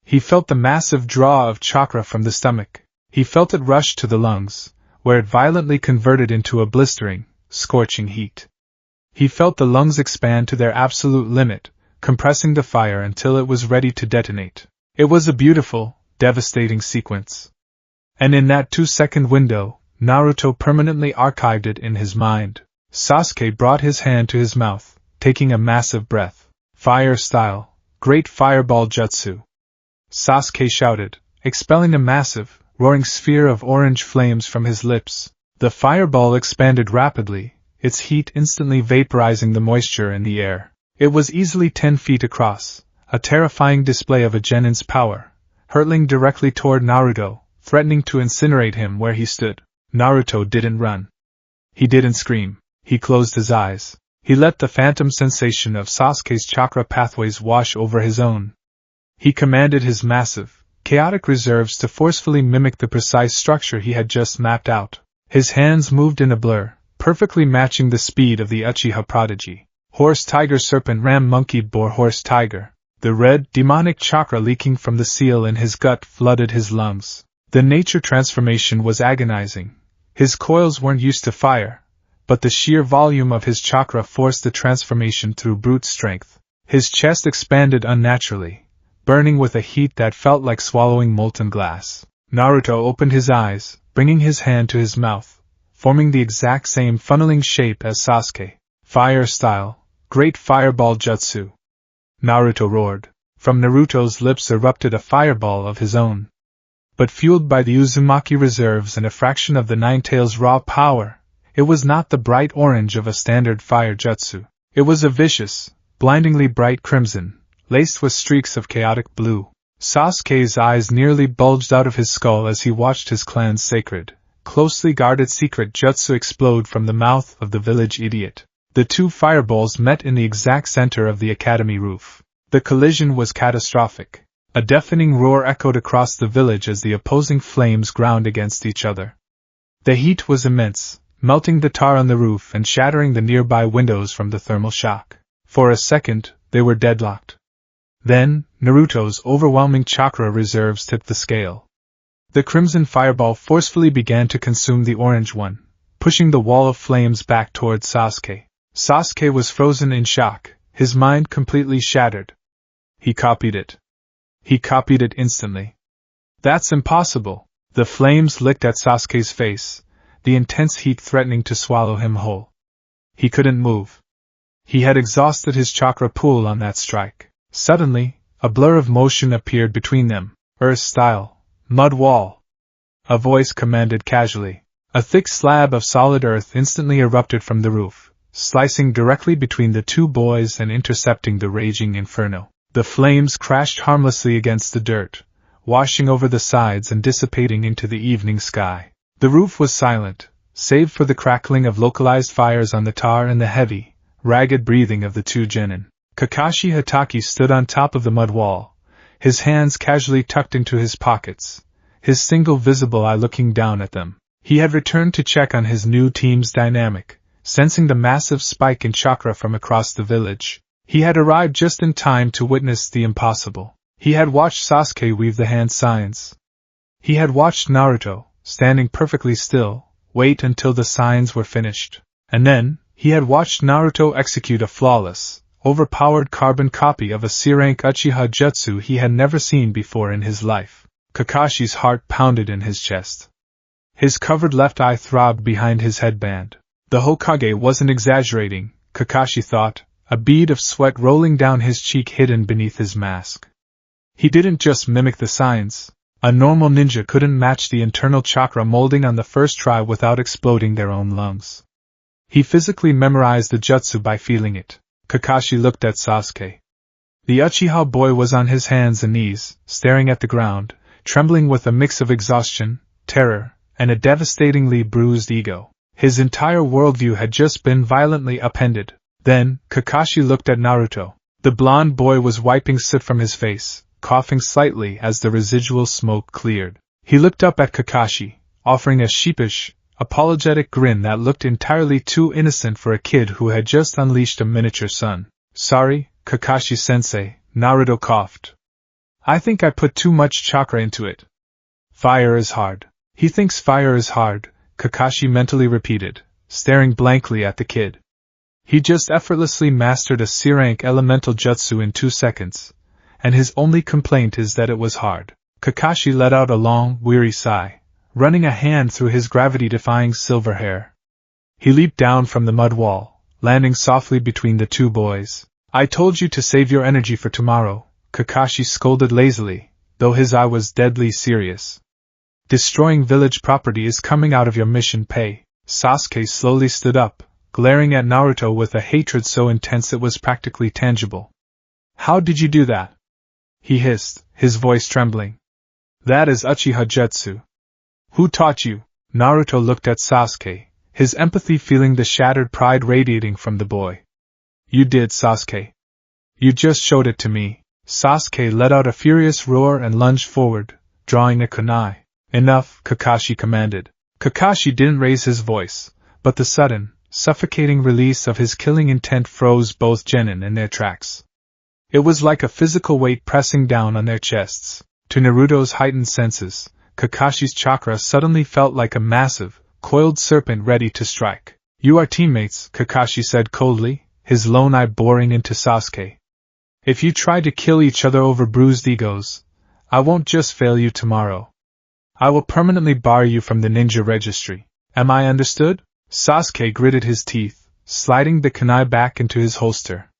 Speaker 1: He felt the massive draw of chakra from the stomach. He felt it rush to the lungs, where it violently converted into a blistering, scorching heat. He felt the lungs expand to their absolute limit, compressing the fire until it was ready to detonate. It was a beautiful, devastating sequence. And in that 2-second window, Naruto permanently archived it in his mind. Sasuke brought his hand to his mouth, taking a massive breath. Fire style, great fireball jutsu. Sasuke shouted, expelling a massive, roaring sphere of orange flames from his lips. The fireball expanded rapidly, its heat instantly vaporizing the moisture in the air. It was easily 10 feet across, a terrifying display of a genin's power, hurtling directly toward Naruto, threatening to incinerate him where he stood. Naruto didn't run. He didn't scream. He closed his eyes. He let the phantom sensation of Sasuke's chakra pathways wash over his own. He commanded his massive, chaotic reserves to forcefully mimic the precise structure he had just mapped out. His hands moved in a blur, perfectly matching the speed of the Uchiha prodigy. Horse tiger serpent ram monkey boar horse tiger. The red, demonic chakra leaking from the seal in his gut flooded his lungs. The nature transformation was agonizing. His coils weren't used to fire, but the sheer volume of his chakra forced the transformation through brute strength. His chest expanded unnaturally, burning with a heat that felt like swallowing molten glass. Naruto opened his eyes, bringing his hand to his mouth, forming the exact same funneling shape as Sasuke. Fire style, great fireball jutsu. Naruto roared. From Naruto's lips erupted a fireball of his own. But fueled by the Uzumaki reserves and a fraction of the Nine-Tails' raw power, it was not the bright orange of a standard fire jutsu. It was a vicious, blindingly bright crimson, laced with streaks of chaotic blue. Sasuke's eyes nearly bulged out of his skull as he watched his clan's sacred, closely guarded secret jutsu explode from the mouth of the village idiot. The two fireballs met in the exact center of the academy roof. The collision was catastrophic. A deafening roar echoed across the village as the opposing flames ground against each other. The heat was immense, melting the tar on the roof and shattering the nearby windows from the thermal shock. For a second, they were deadlocked. Then, Naruto's overwhelming chakra reserves tipped the scale. The crimson fireball forcefully began to consume the orange one, pushing the wall of flames back towards Sasuke. Sasuke was frozen in shock, his mind completely shattered. He copied it. He copied it instantly. That's impossible. The flames licked at Sasuke's face, the intense heat threatening to swallow him whole. He couldn't move. He had exhausted his chakra pool on that strike. Suddenly, a blur of motion appeared between them. Earth-style, mud wall. A voice commanded casually. A thick slab of solid earth instantly erupted from the roof, slicing directly between the two boys and intercepting the raging inferno. The flames crashed harmlessly against the dirt, washing over the sides and dissipating into the evening sky. The roof was silent, save for the crackling of localized fires on the tar and the heavy, ragged breathing of the two genin. Kakashi Hatake stood on top of the mud wall, his hands casually tucked into his pockets, his single visible eye looking down at them. He had returned to check on his new team's dynamic, sensing the massive spike in chakra from across the village. He had arrived just in time to witness the impossible. He had watched Sasuke weave the hand signs. He had watched Naruto, standing perfectly still, wait until the signs were finished. And then, he had watched Naruto execute a flawless, overpowered carbon copy of a C-rank Uchiha jutsu he had never seen before in his life. Kakashi's heart pounded in his chest. His covered left eye throbbed behind his headband. The Hokage wasn't exaggerating, Kakashi thought, a bead of sweat rolling down his cheek hidden beneath his mask. He didn't just mimic the signs. A normal ninja couldn't match the internal chakra molding on the first try without exploding their own lungs. He physically memorized the jutsu by feeling it. Kakashi looked at Sasuke. The Uchiha boy was on his hands and knees, staring at the ground, trembling with a mix of exhaustion, terror, and a devastatingly bruised ego. His entire worldview had just been violently upended. Then, Kakashi looked at Naruto. The blonde boy was wiping soot from his face, coughing slightly as the residual smoke cleared. He looked up at Kakashi, offering a sheepish, apologetic grin that looked entirely too innocent for a kid who had just unleashed a miniature son. Sorry, Kakashi-sensei, Naruto coughed. I think I put too much chakra into it. Fire is hard. He thinks fire is hard, Kakashi mentally repeated, staring blankly at the kid. He just effortlessly mastered a C-rank elemental jutsu in 2 seconds, and his only complaint is that it was hard. Kakashi let out a long, weary sigh, running a hand through his gravity-defying silver hair. He leaped down from the mud wall, landing softly between the two boys. I told you to save your energy for tomorrow, Kakashi scolded lazily, though his eye was deadly serious. Destroying village property is coming out of your mission pay. Sasuke slowly stood up, glaring at Naruto with a hatred so intense it was practically tangible. How did you do that? He hissed, his voice trembling. That is Uchiha Jutsu. Who taught you? Naruto looked at Sasuke, his empathy feeling the shattered pride radiating from the boy. You did, Sasuke. You just showed it to me. Sasuke let out a furious roar and lunged forward, drawing a kunai. Enough, Kakashi commanded. Kakashi didn't raise his voice, but the sudden, suffocating release of his killing intent froze both genin in their tracks. It was like a physical weight pressing down on their chests. To Naruto's heightened senses, Kakashi's chakra suddenly felt like a massive, coiled serpent ready to strike. You are teammates, Kakashi said coldly, his lone eye boring into Sasuke. If you try to kill each other over bruised egos, I won't just fail you tomorrow. I will permanently bar you from the ninja registry. Am I understood? Sasuke gritted his teeth, sliding the kunai back into his holster.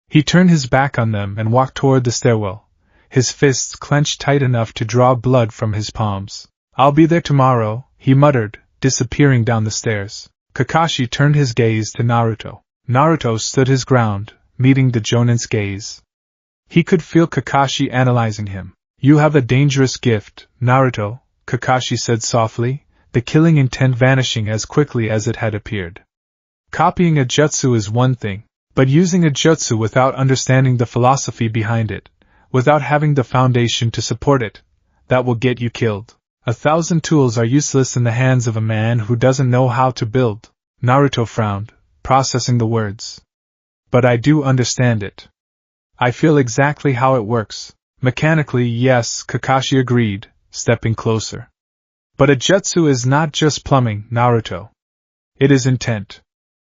Speaker 1: He turned his back on them and walked toward the stairwell, his fists clenched tight enough to draw blood from his palms. I'll be there tomorrow, he muttered, disappearing down the stairs. Kakashi turned his gaze to Naruto. Naruto stood his ground, meeting the Jonin's gaze. He could feel Kakashi analyzing him. You have a dangerous gift, Naruto, Kakashi said softly, the killing intent vanishing as quickly as it had appeared. Copying a jutsu is one thing, but using a jutsu without understanding the philosophy behind it, without having the foundation to support it, that will get you killed. 1,000 tools are useless in the hands of a man who doesn't know how to build. Naruto frowned, processing the words. But I do understand it. I feel exactly how it works. Mechanically, yes, Kakashi agreed, stepping closer. But a jutsu is not just plumbing, Naruto. It is intent.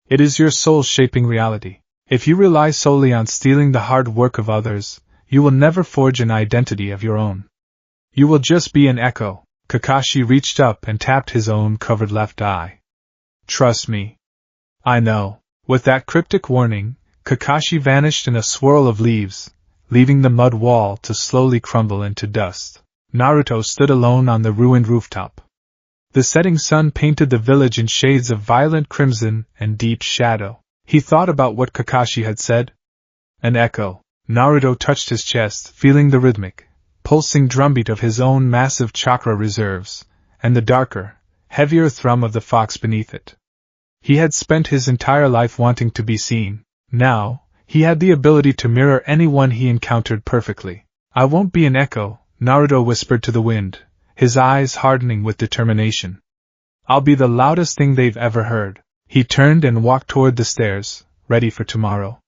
Speaker 1: It is your soul shaping reality. If you rely solely on stealing the hard work of others, you will never forge an identity of your own. You will just be an echo. Kakashi reached up and tapped his own covered left eye. Trust me. I know. With that cryptic warning, Kakashi vanished in a swirl of leaves, leaving the mud wall to slowly crumble into dust. Naruto stood alone on the ruined rooftop. The setting sun painted the village in shades of violent crimson and deep shadow. He thought about what Kakashi had said. An echo. Naruto touched his chest, feeling the rhythmic, pulsing drumbeat of his own massive chakra reserves, and the darker, heavier thrum of the fox beneath it. He had spent his entire life wanting to be seen. Now, he had the ability to mirror anyone he encountered perfectly. I won't be an echo, Naruto whispered to the wind, his eyes hardening with determination. I'll be the loudest thing they've ever heard. He turned and walked toward the stairs, ready for tomorrow.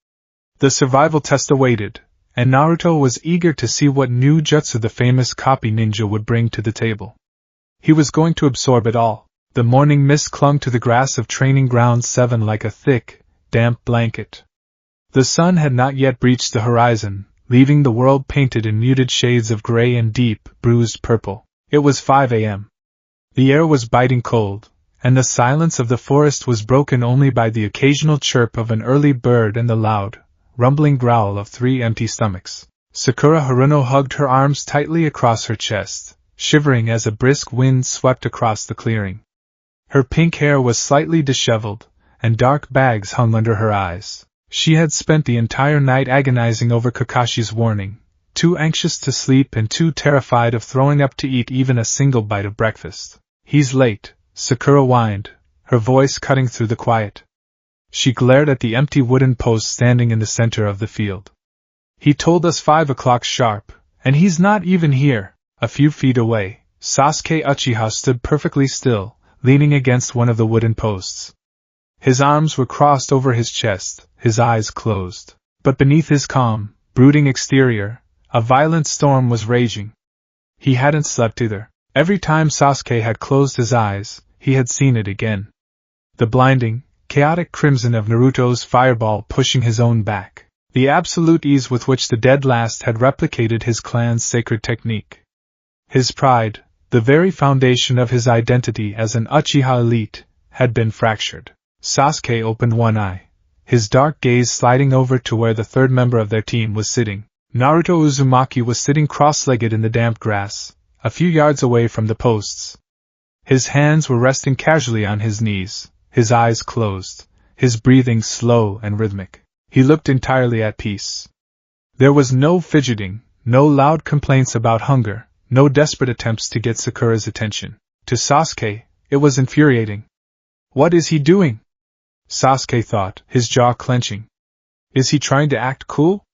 Speaker 1: The survival test awaited, and Naruto was eager to see what new jutsu the famous copy ninja would bring to the table. He was going to absorb it all. The morning mist clung to the grass of Training Ground 7 like a thick, damp blanket. The sun had not yet breached the horizon, leaving the world painted in muted shades of gray and deep, bruised purple. It was 5 a.m. The air was biting cold, and the silence of the forest was broken only by the occasional chirp of an early bird and the loud, rumbling growl of 3 empty stomachs. Sakura Haruno hugged her arms tightly across her chest, shivering as a brisk wind swept across the clearing. Her pink hair was slightly disheveled, and dark bags hung under her eyes. She had spent the entire night agonizing over Kakashi's warning, too anxious to sleep and too terrified of throwing up to eat even a single bite of breakfast. He's late, Sakura whined, her voice cutting through the quiet. She glared at the empty wooden post standing in the center of the field. He told us 5 o'clock sharp, and he's not even here. A few feet away, Sasuke Uchiha stood perfectly still, leaning against one of the wooden posts. His arms were crossed over his chest, his eyes closed. But beneath his calm, brooding exterior, a violent storm was raging. He hadn't slept either. Every time Sasuke had closed his eyes, he had seen it again. The blinding, chaotic crimson of Naruto's fireball pushing his own back. The absolute ease with which the dead last had replicated his clan's sacred technique. His pride, the very foundation of his identity as an Uchiha elite, had been fractured. Sasuke opened one eye, his dark gaze sliding over to where the third member of their team was sitting. Naruto Uzumaki was sitting cross-legged in the damp grass, a few yards away from the posts. His hands were resting casually on his knees, his eyes closed, his breathing slow and rhythmic. He looked entirely at peace. There was no fidgeting, no loud complaints about hunger, no desperate attempts to get Sakura's attention. To Sasuke, it was infuriating. What is he doing? Sasuke thought, his jaw clenching. Is he trying to act cool?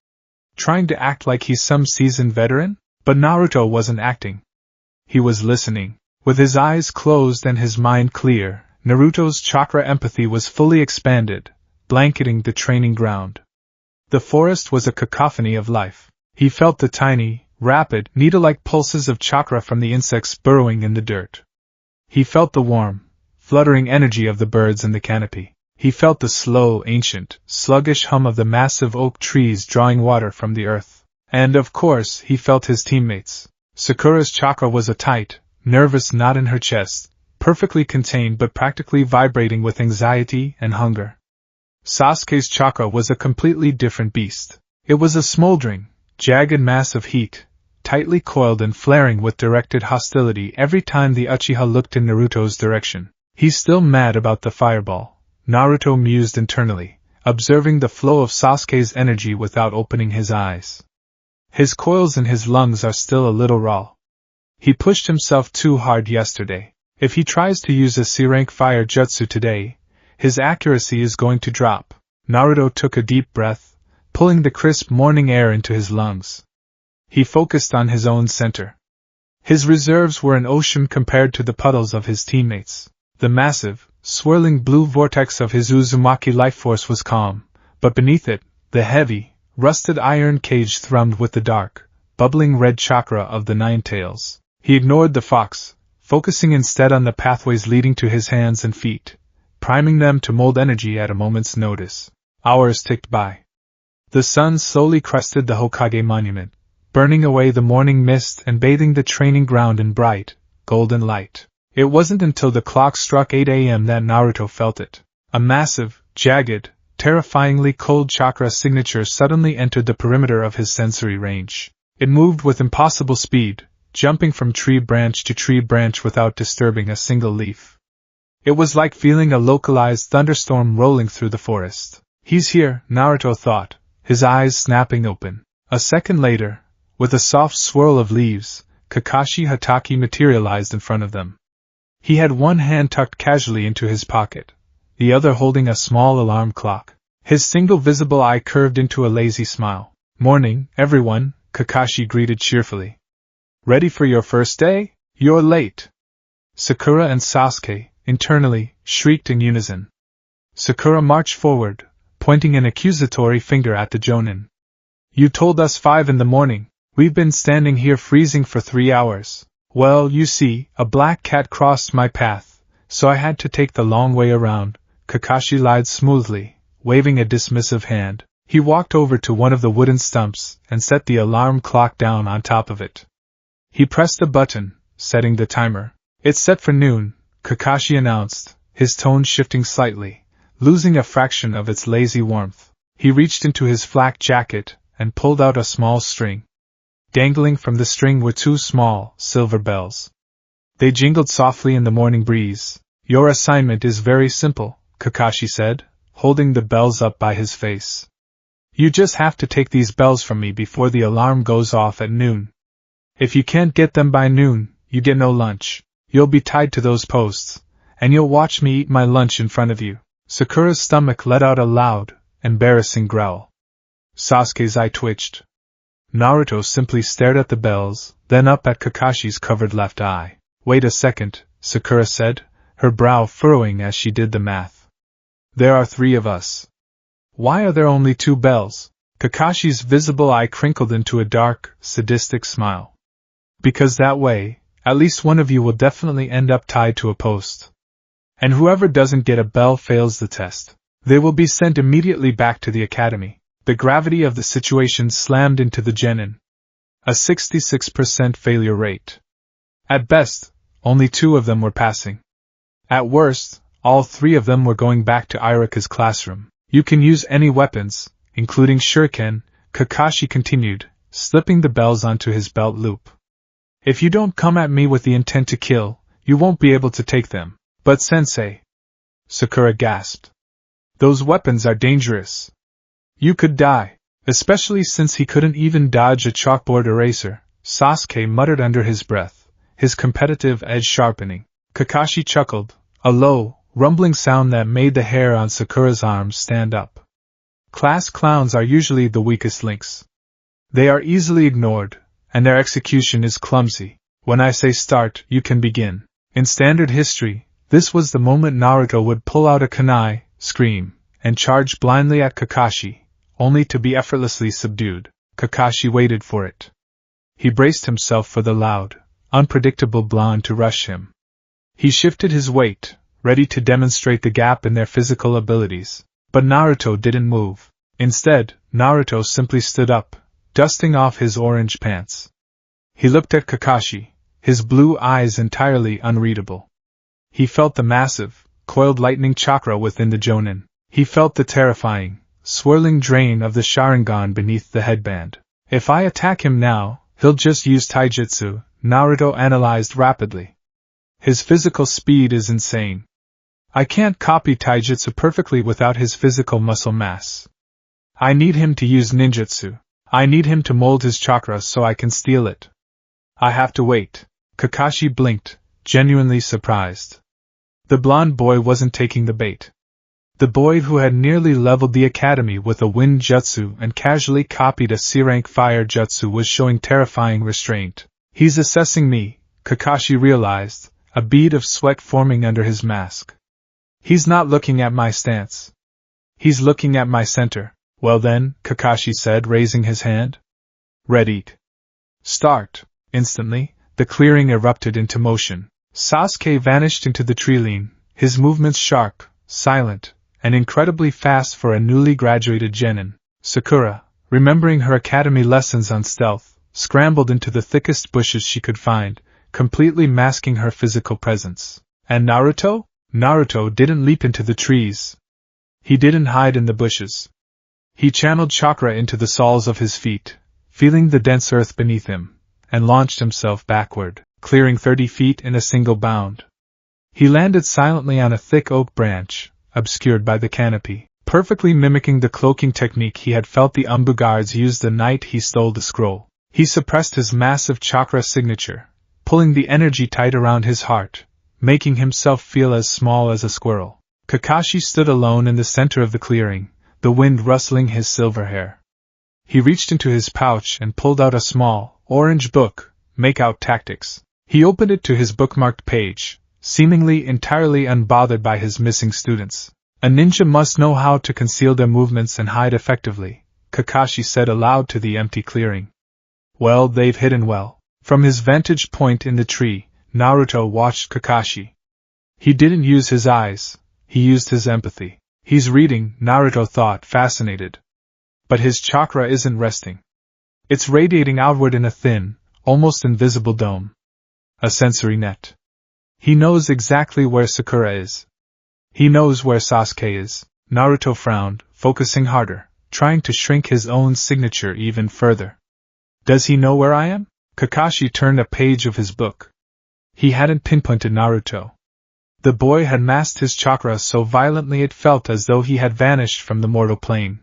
Speaker 1: Trying to act like he's some seasoned veteran? But Naruto wasn't acting. He was listening. With his eyes closed and his mind clear, Naruto's chakra empathy was fully expanded, blanketing the training ground. The forest was a cacophony of life. He felt the tiny, rapid, needle-like pulses of chakra from the insects burrowing in the dirt. He felt the warm, fluttering energy of the birds in the canopy. He felt the slow, ancient, sluggish hum of the massive oak trees drawing water from the earth. And of course, he felt his teammates. Sakura's chakra was a tight, nervous knot in her chest, perfectly contained but practically vibrating with anxiety and hunger. Sasuke's chakra was a completely different beast. It was a smoldering, jagged mass of heat, tightly coiled and flaring with directed hostility every time the Uchiha looked in Naruto's direction. He's still mad about the fireball, Naruto mused internally, observing the flow of Sasuke's energy without opening his eyes. His coils in his lungs are still a little raw. He pushed himself too hard yesterday. If he tries to use a C-rank fire jutsu today, his accuracy is going to drop. Naruto took a deep breath, pulling the crisp morning air into his lungs. He focused on his own center. His reserves were an ocean compared to the puddles of his teammates. The massive, swirling blue vortex of his Uzumaki life force was calm, but beneath it, the heavy, rusted iron cage thrummed with the dark, bubbling red chakra of the Nine Tails. He ignored the fox, focusing instead on the pathways leading to his hands and feet, priming them to mold energy at a moment's notice. Hours ticked by. The sun slowly crested the Hokage monument, burning away the morning mist and bathing the training ground in bright, golden light. It wasn't until the clock struck 8 a.m. that Naruto felt it. A massive, jagged, terrifyingly cold chakra signature suddenly entered the perimeter of his sensory range. It moved with impossible speed, jumping from tree branch to tree branch without disturbing a single leaf. It was like feeling a localized thunderstorm rolling through the forest. He's here, Naruto thought, his eyes snapping open. A second later, with a soft swirl of leaves, Kakashi Hatake materialized in front of them. He had one hand tucked casually into his pocket, the other holding a small alarm clock. His single visible eye curved into a lazy smile. "Morning, everyone," Kakashi greeted cheerfully. "Ready for your first day? You're late." Sakura and Sasuke, internally, shrieked in unison. Sakura marched forward, pointing an accusatory finger at the Jonin. "You told us 5 in the morning. We've been standing here freezing for 3 hours. Well, you see, a black cat crossed my path, so I had to take the long way around," Kakashi lied smoothly, waving a dismissive hand. He walked over to one of the wooden stumps and set the alarm clock down on top of it. He pressed a button, setting the timer. "It's set for noon," Kakashi announced, his tone shifting slightly, losing a fraction of its lazy warmth. He reached into his flak jacket and pulled out a small string. Dangling from the string were 2 small, silver bells. They jingled softly in the morning breeze. "Your assignment is very simple," Kakashi said, holding the bells up by his face. "You just have to take these bells from me before the alarm goes off at noon. If you can't get them by noon, you get no lunch. You'll be tied to those posts, and you'll watch me eat my lunch in front of you." Sakura's stomach let out a loud, embarrassing growl. Sasuke's eye twitched. Naruto simply stared at the bells, then up at Kakashi's covered left eye. "Wait a second," Sakura said, her brow furrowing as she did the math. "There are 3 of us. Why are there only 2 bells?" Kakashi's visible eye crinkled into a dark, sadistic smile. "Because that way, at least one of you will definitely end up tied to a post. And whoever doesn't get a bell fails the test. They will be sent immediately back to the academy." The gravity of the situation slammed into the genin. A 66% failure rate. At best, only 2 of them were passing. At worst, all 3 of them were going back to Irika's classroom. "You can use any weapons, including shuriken," Kakashi continued, slipping the bells onto his belt loop. "If you don't come at me with the intent to kill, you won't be able to take them." "But sensei," Sakura gasped, "those weapons are dangerous. You could die." "Especially since he couldn't even dodge a chalkboard eraser," Sasuke muttered under his breath, his competitive edge sharpening. Kakashi chuckled, a low, rumbling sound that made the hair on Sakura's arms stand up. Class clowns are usually the weakest links. They are easily ignored, and their execution is clumsy. When I say start, you can begin. In standard history, this was the moment Naruto would pull out a kunai, scream, and charge blindly at Kakashi, only to be effortlessly subdued. Kakashi waited for it. He braced himself for the loud, unpredictable blonde to rush him. He shifted his weight, ready to demonstrate the gap in their physical abilities. But Naruto didn't move. Instead, Naruto simply stood up, dusting off his orange pants. He looked at Kakashi, his blue eyes entirely unreadable. He felt the massive, coiled lightning chakra within the Jonin. He felt the terrifying, swirling drain of the Sharingan beneath the headband. If I attack him now, he'll just use taijutsu, Naruto analyzed rapidly. His physical speed is insane. I can't copy taijutsu perfectly without his physical muscle mass. I need him to use ninjutsu. I need him to mold his chakra so I can steal it. I have to wait. Kakashi blinked, genuinely surprised. The blonde boy wasn't taking the bait. The boy who had nearly leveled the academy with a wind jutsu and casually copied a C-rank fire jutsu was showing terrifying restraint. He's assessing me, Kakashi realized, a bead of sweat forming under his mask. He's not looking at my stance. He's looking at my center. Well then, Kakashi said, raising his hand. Ready. Start. Instantly, the clearing erupted into motion. Sasuke vanished into the treeline, his movements sharp, silent, and incredibly fast for a newly graduated genin. Sakura, remembering her academy lessons on stealth, scrambled into the thickest bushes she could find, completely masking her physical presence. And Naruto? Naruto didn't leap into the trees. He didn't hide in the bushes. He channeled chakra into the soles of his feet, feeling the dense earth beneath him, and launched himself backward, clearing 30 feet in a single bound. He landed silently on a thick oak branch, obscured by the canopy, perfectly mimicking the cloaking technique he had felt the Umbu guards use the night he stole the scroll. He suppressed his massive chakra signature, pulling the energy tight around his heart, making himself feel as small as a squirrel. Kakashi stood alone in the center of the clearing, the wind rustling his silver hair. He reached into his pouch and pulled out a small, orange book, Make-out Tactics. He opened it to his bookmarked page, seemingly entirely unbothered by his missing students. A ninja must know how to conceal their movements and hide effectively, Kakashi said aloud to the empty clearing. Well, they've hidden well. From his vantage point in the tree, Naruto watched Kakashi. He didn't use his eyes, he used his empathy. He's reading, Naruto thought, fascinated. But his chakra isn't resting. It's radiating outward in a thin, almost invisible dome. A sensory net. He knows exactly where Sakura is. He knows where Sasuke is. Naruto frowned, focusing harder, trying to shrink his own signature even further. Does he know where I am? Kakashi turned a page of his book. He hadn't pinpointed Naruto. The boy had masked his chakra so violently it felt as though he had vanished from the mortal plane.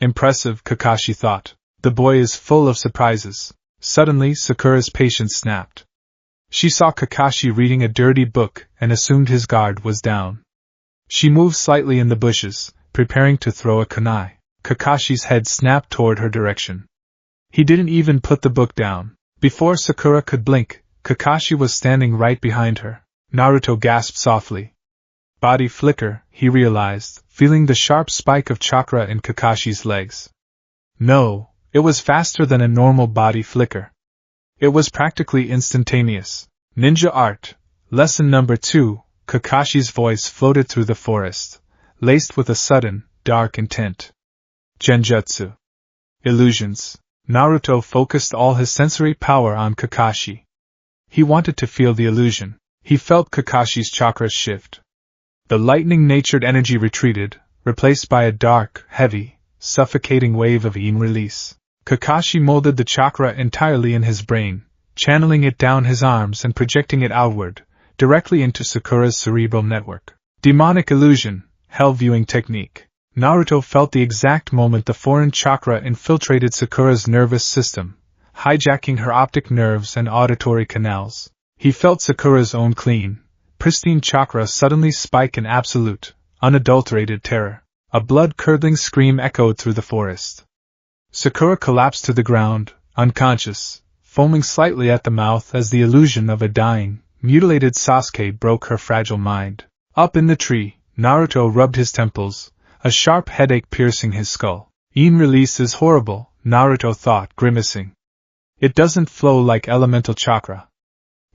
Speaker 1: Impressive, Kakashi thought. The boy is full of surprises. Suddenly, Sakura's patience snapped. She saw Kakashi reading a dirty book and assumed his guard was down. She moved slightly in the bushes, preparing to throw a kunai. Kakashi's head snapped toward her direction. He didn't even put the book down. Before Sakura could blink, Kakashi was standing right behind her. Naruto gasped softly. Body flicker, he realized, feeling the sharp spike of chakra in Kakashi's legs. No, it was faster than a normal body flicker. It was practically instantaneous. Ninja Art, Lesson Number 2, Kakashi's voice floated through the forest, laced with a sudden, dark intent. Genjutsu. Illusions. Naruto focused all his sensory power on Kakashi. He wanted to feel the illusion. He felt Kakashi's chakras shift. The lightning-natured energy retreated, replaced by a dark, heavy, suffocating wave of yin release. Kakashi molded the chakra entirely in his brain, channeling it down his arms and projecting it outward, directly into Sakura's cerebral network. Demonic illusion, hell viewing technique. Naruto felt the exact moment the foreign chakra infiltrated Sakura's nervous system, hijacking her optic nerves and auditory canals. He felt Sakura's own clean, pristine chakra suddenly spike in absolute, unadulterated terror. A blood-curdling scream echoed through the forest. Sakura collapsed to the ground, unconscious, foaming slightly at the mouth as the illusion of a dying, mutilated Sasuke broke her fragile mind. Up in the tree, Naruto rubbed his temples, a sharp headache piercing his skull. Release is horrible, Naruto thought, grimacing. It doesn't flow like elemental chakra.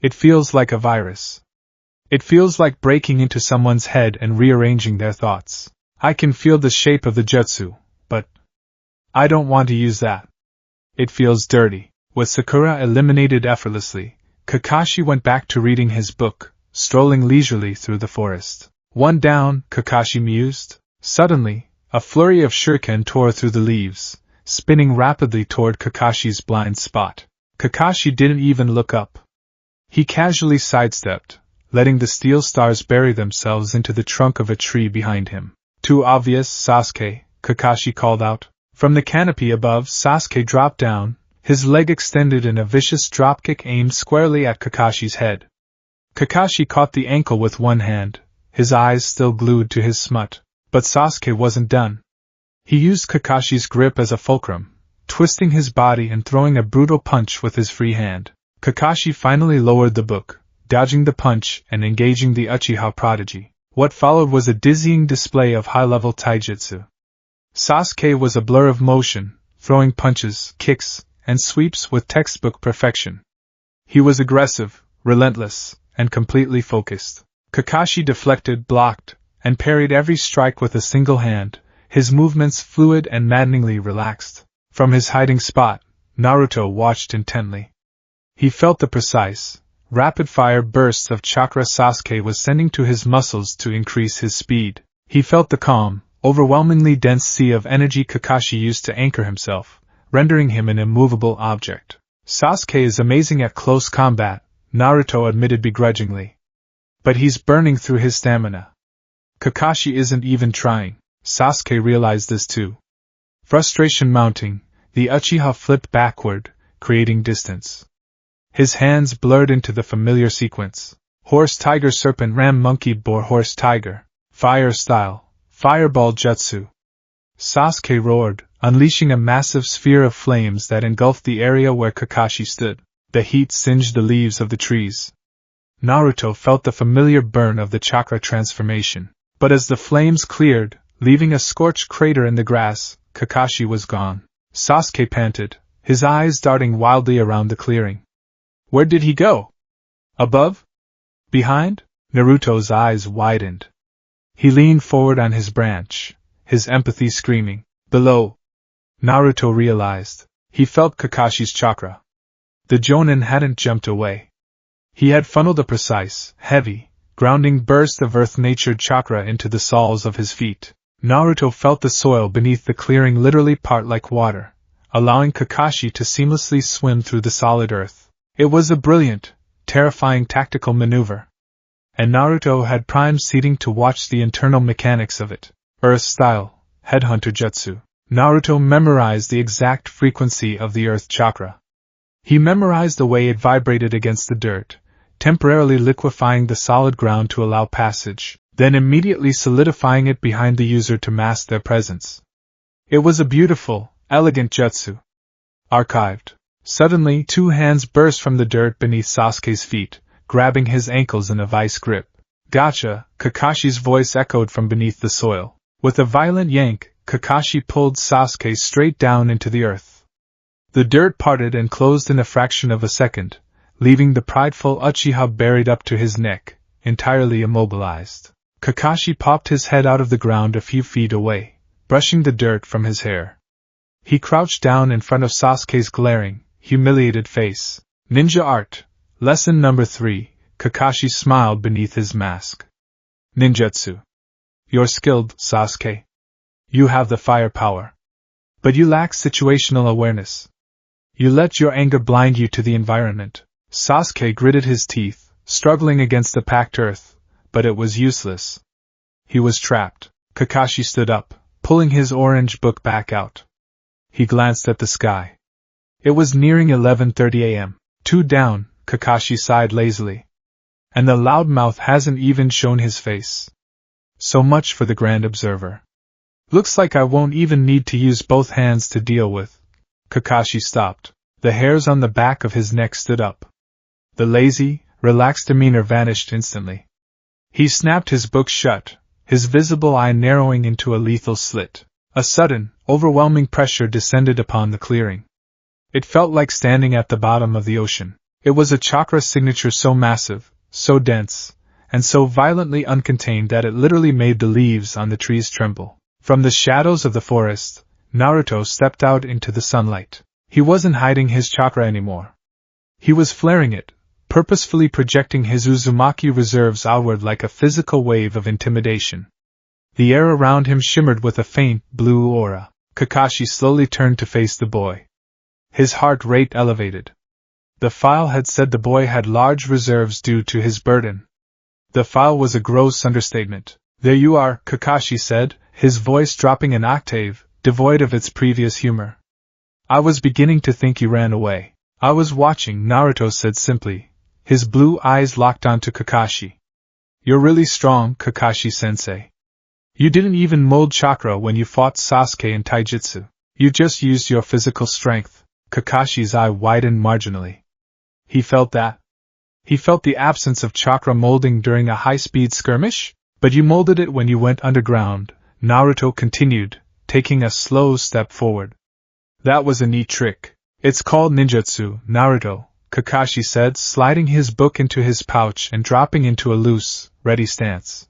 Speaker 1: It feels like a virus. It feels like breaking into someone's head and rearranging their thoughts. I can feel the shape of the jutsu, but I don't want to use that. It feels dirty. With Sakura eliminated effortlessly, Kakashi went back to reading his book, strolling leisurely through the forest. One down, Kakashi mused. Suddenly, a flurry of shuriken tore through the leaves, spinning rapidly toward Kakashi's blind spot. Kakashi didn't even look up. He casually sidestepped, letting the steel stars bury themselves into the trunk of a tree behind him. Too obvious, Sasuke, Kakashi called out. From the canopy above, Sasuke dropped down, his leg extended in a vicious dropkick aimed squarely at Kakashi's head. Kakashi caught the ankle with one hand, his eyes still glued to his smut. But Sasuke wasn't done. He used Kakashi's grip as a fulcrum, twisting his body and throwing a brutal punch with his free hand. Kakashi finally lowered the book, dodging the punch and engaging the Uchiha prodigy. What followed was a dizzying display of high-level taijutsu. Sasuke was a blur of motion, throwing punches, kicks, and sweeps with textbook perfection. He was aggressive, relentless, and completely focused. Kakashi deflected, blocked, and parried every strike with a single hand, his movements fluid and maddeningly relaxed. From his hiding spot, Naruto watched intently. He felt the precise, rapid-fire bursts of chakra Sasuke was sending to his muscles to increase his speed. He felt the calm, overwhelmingly dense sea of energy Kakashi used to anchor himself, rendering him an immovable object. Sasuke is amazing at close combat, Naruto admitted begrudgingly. But he's burning through his stamina. Kakashi isn't even trying. Sasuke realized this too. Frustration mounting, the Uchiha flipped backward, creating distance. His hands blurred into the familiar sequence. Horse tiger serpent ram monkey boar horse tiger. Fire style. Fireball jutsu. Sasuke roared, unleashing a massive sphere of flames that engulfed the area where Kakashi stood. The heat singed the leaves of the trees. Naruto felt the familiar burn of the chakra transformation. But as the flames cleared, leaving a scorched crater in the grass, Kakashi was gone. Sasuke panted, his eyes darting wildly around the clearing. Where did he go? Above? Behind? Naruto's eyes widened. He leaned forward on his branch, his empathy screaming. Below. Naruto realized. He felt Kakashi's chakra. The Jonin hadn't jumped away. He had funneled a precise, heavy, grounding burst of earth-natured chakra into the soles of his feet. Naruto felt the soil beneath the clearing literally part like water, allowing Kakashi to seamlessly swim through the solid earth. It was a brilliant, terrifying tactical maneuver. And Naruto had prime seating to watch the internal mechanics of it. Earth-style, headhunter jutsu. Naruto memorized the exact frequency of the earth chakra. He memorized the way it vibrated against the dirt, temporarily liquefying the solid ground to allow passage, then immediately solidifying it behind the user to mask their presence. It was a beautiful, elegant jutsu. Archived. Suddenly, two hands burst from the dirt beneath Sasuke's feet, grabbing his ankles in a vice grip. Gotcha, Kakashi's voice echoed from beneath the soil. With a violent yank, Kakashi pulled Sasuke straight down into the earth. The dirt parted and closed in a fraction of a second, leaving the prideful Uchiha buried up to his neck, entirely immobilized. Kakashi popped his head out of the ground a few feet away, brushing the dirt from his hair. He crouched down in front of Sasuke's glaring, humiliated face. Ninja art. Lesson number 3, Kakashi smiled beneath his mask. Ninjutsu. You're skilled, Sasuke. You have the firepower. But you lack situational awareness. You let your anger blind you to the environment. Sasuke gritted his teeth, struggling against the packed earth, but it was useless. He was trapped. Kakashi stood up, pulling his orange book back out. He glanced at the sky. It was nearing 11:30 a.m. 2 down, Kakashi sighed lazily. And the loudmouth hasn't even shown his face. So much for the grand observer. Looks like I won't even need to use both hands to deal with. Kakashi stopped. The hairs on the back of his neck stood up. The lazy, relaxed demeanor vanished instantly. He snapped his book shut, his visible eye narrowing into a lethal slit. A sudden, overwhelming pressure descended upon the clearing. It felt like standing at the bottom of the ocean. It was a chakra signature so massive, so dense, and so violently uncontained that it literally made the leaves on the trees tremble. From the shadows of the forest, Naruto stepped out into the sunlight. He wasn't hiding his chakra anymore. He was flaring it, purposefully projecting his Uzumaki reserves outward like a physical wave of intimidation. The air around him shimmered with a faint, blue aura. Kakashi slowly turned to face the boy. His heart rate elevated. The file had said the boy had large reserves due to his burden. The file was a gross understatement. "There you are," Kakashi said, his voice dropping an octave, devoid of its previous humor. "I was beginning to think you ran away." "I was watching," Naruto said simply, his blue eyes locked onto Kakashi. "You're really strong, Kakashi-sensei. You didn't even mold chakra when you fought Sasuke in taijutsu. You just used your physical strength." Kakashi's eye widened marginally. He felt that. He felt the absence of chakra molding during a high-speed skirmish? "But you molded it when you went underground," Naruto continued, taking a slow step forward. "That was a neat trick. It's called ninjutsu, Naruto," Kakashi said, sliding his book into his pouch and dropping into a loose, ready stance.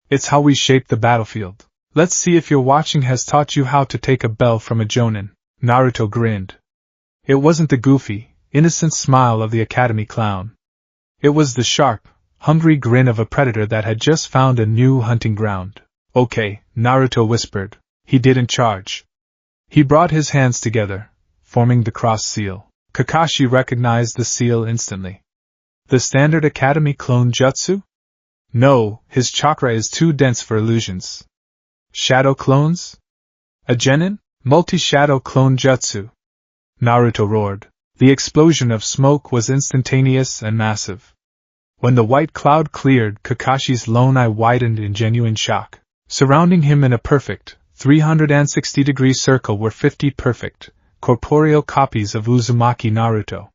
Speaker 1: "It's how we shape the battlefield. Let's see if your watching has taught you how to take a bell from a jonin." Naruto grinned. It wasn't the goofy, innocent smile of the academy clown. It was the sharp, hungry grin of a predator that had just found a new hunting ground. "Okay," Naruto whispered. He didn't charge. He brought his hands together, forming the cross seal. Kakashi recognized the seal instantly. The standard academy clone jutsu? No, his chakra is too dense for illusions. Shadow clones? A genin? Multi-shadow clone jutsu. Naruto roared. The explosion of smoke was instantaneous and massive. When the white cloud cleared, Kakashi's lone eye widened in genuine shock. Surrounding him in a perfect, 360-degree circle were 50 perfect, corporeal copies of Uzumaki Naruto.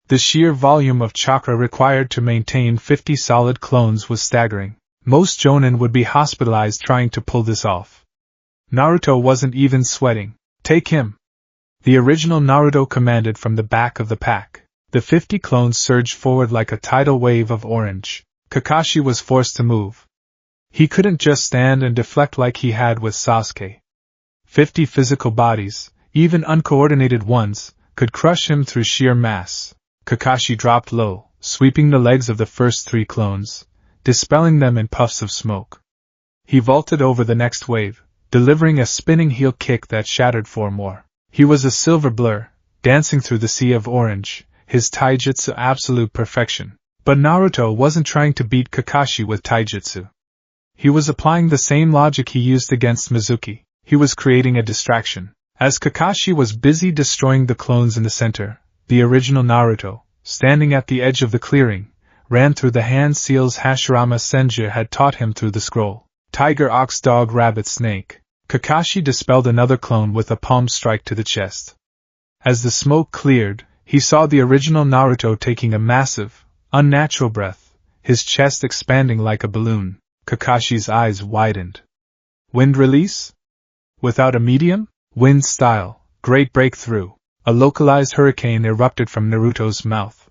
Speaker 1: The sheer volume of chakra required to maintain 50 solid clones was staggering. Most jonin would be hospitalized trying to pull this off. Naruto wasn't even sweating. "Take him!" The original Naruto commanded from the back of the pack. The 50 clones surged forward like a tidal wave of orange. Kakashi was forced to move. He couldn't just stand and deflect like he had with Sasuke. 50 physical bodies, even uncoordinated ones, could crush him through sheer mass. Kakashi dropped low, sweeping the legs of the first 3 clones, dispelling them in puffs of smoke. He vaulted over the next wave, delivering a spinning heel kick that shattered 4 more. He was a silver blur, dancing through the sea of orange, his taijutsu absolute perfection. But Naruto wasn't trying to beat Kakashi with taijutsu. He was applying the same logic he used against Mizuki. He was creating a distraction. As Kakashi was busy destroying the clones in the center, the original Naruto, standing at the edge of the clearing, ran through the hand seals Hashirama Senju had taught him through the scroll. Tiger, ox, dog, rabbit, snake. Kakashi dispelled another clone with a palm strike to the chest. As the smoke cleared, he saw the original Naruto taking a massive, unnatural breath, his chest expanding like a balloon. Kakashi's eyes widened. Wind release? Without a medium? Wind style. Great breakthrough. A localized hurricane erupted from Naruto's mouth.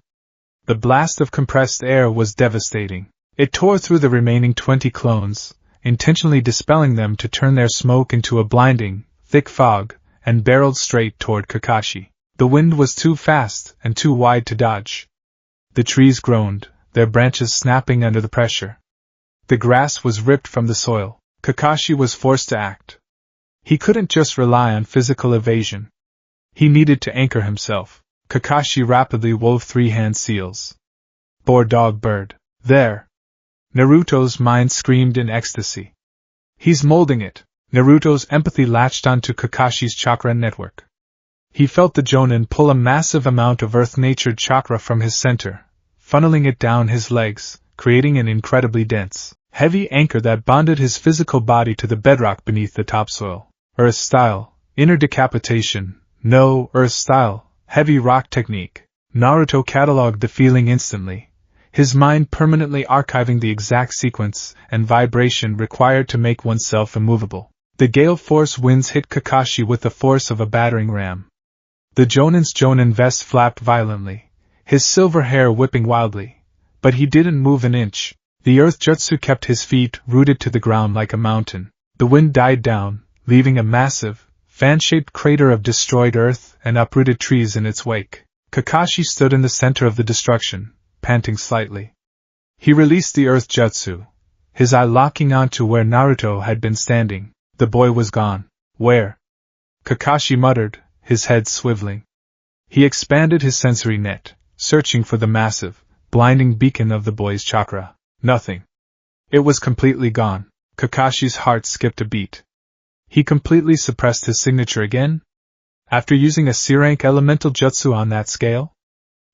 Speaker 1: The blast of compressed air was devastating. It tore through the remaining 20 clones, intentionally dispelling them to turn their smoke into a blinding, thick fog, and barreled straight toward Kakashi. The wind was too fast and too wide to dodge. The trees groaned, their branches snapping under the pressure. The grass was ripped from the soil. Kakashi was forced to act. He couldn't just rely on physical evasion. He needed to anchor himself. Kakashi rapidly wove 3 hand seals. Boar, dog, bird. There! Naruto's mind screamed in ecstasy. He's molding it. Naruto's empathy latched onto Kakashi's chakra network. He felt the jonin pull a massive amount of earth-natured chakra from his center, funneling it down his legs, creating an incredibly dense, heavy anchor that bonded his physical body to the bedrock beneath the topsoil. Earth style, inner decapitation. No, Earth style, Heavy rock technique. Naruto cataloged the feeling instantly, his mind permanently archiving the exact sequence and vibration required to make oneself immovable. The gale force winds hit Kakashi with the force of a battering ram. The Jonin vest flapped violently, his silver hair whipping wildly, but he didn't move an inch. The earth jutsu kept his feet rooted to the ground like a mountain. The wind died down, leaving a massive, fan-shaped crater of destroyed earth and uprooted trees in its wake. Kakashi stood in the center of the destruction, panting slightly. He released the earth jutsu, his eye locking onto where Naruto had been standing. The boy was gone. Where? Kakashi muttered, his head swiveling. He expanded his sensory net, searching for the massive, blinding beacon of the boy's chakra. Nothing. It was completely gone. Kakashi's heart skipped a beat. He completely suppressed his signature again? After using a C-rank elemental jutsu on that scale?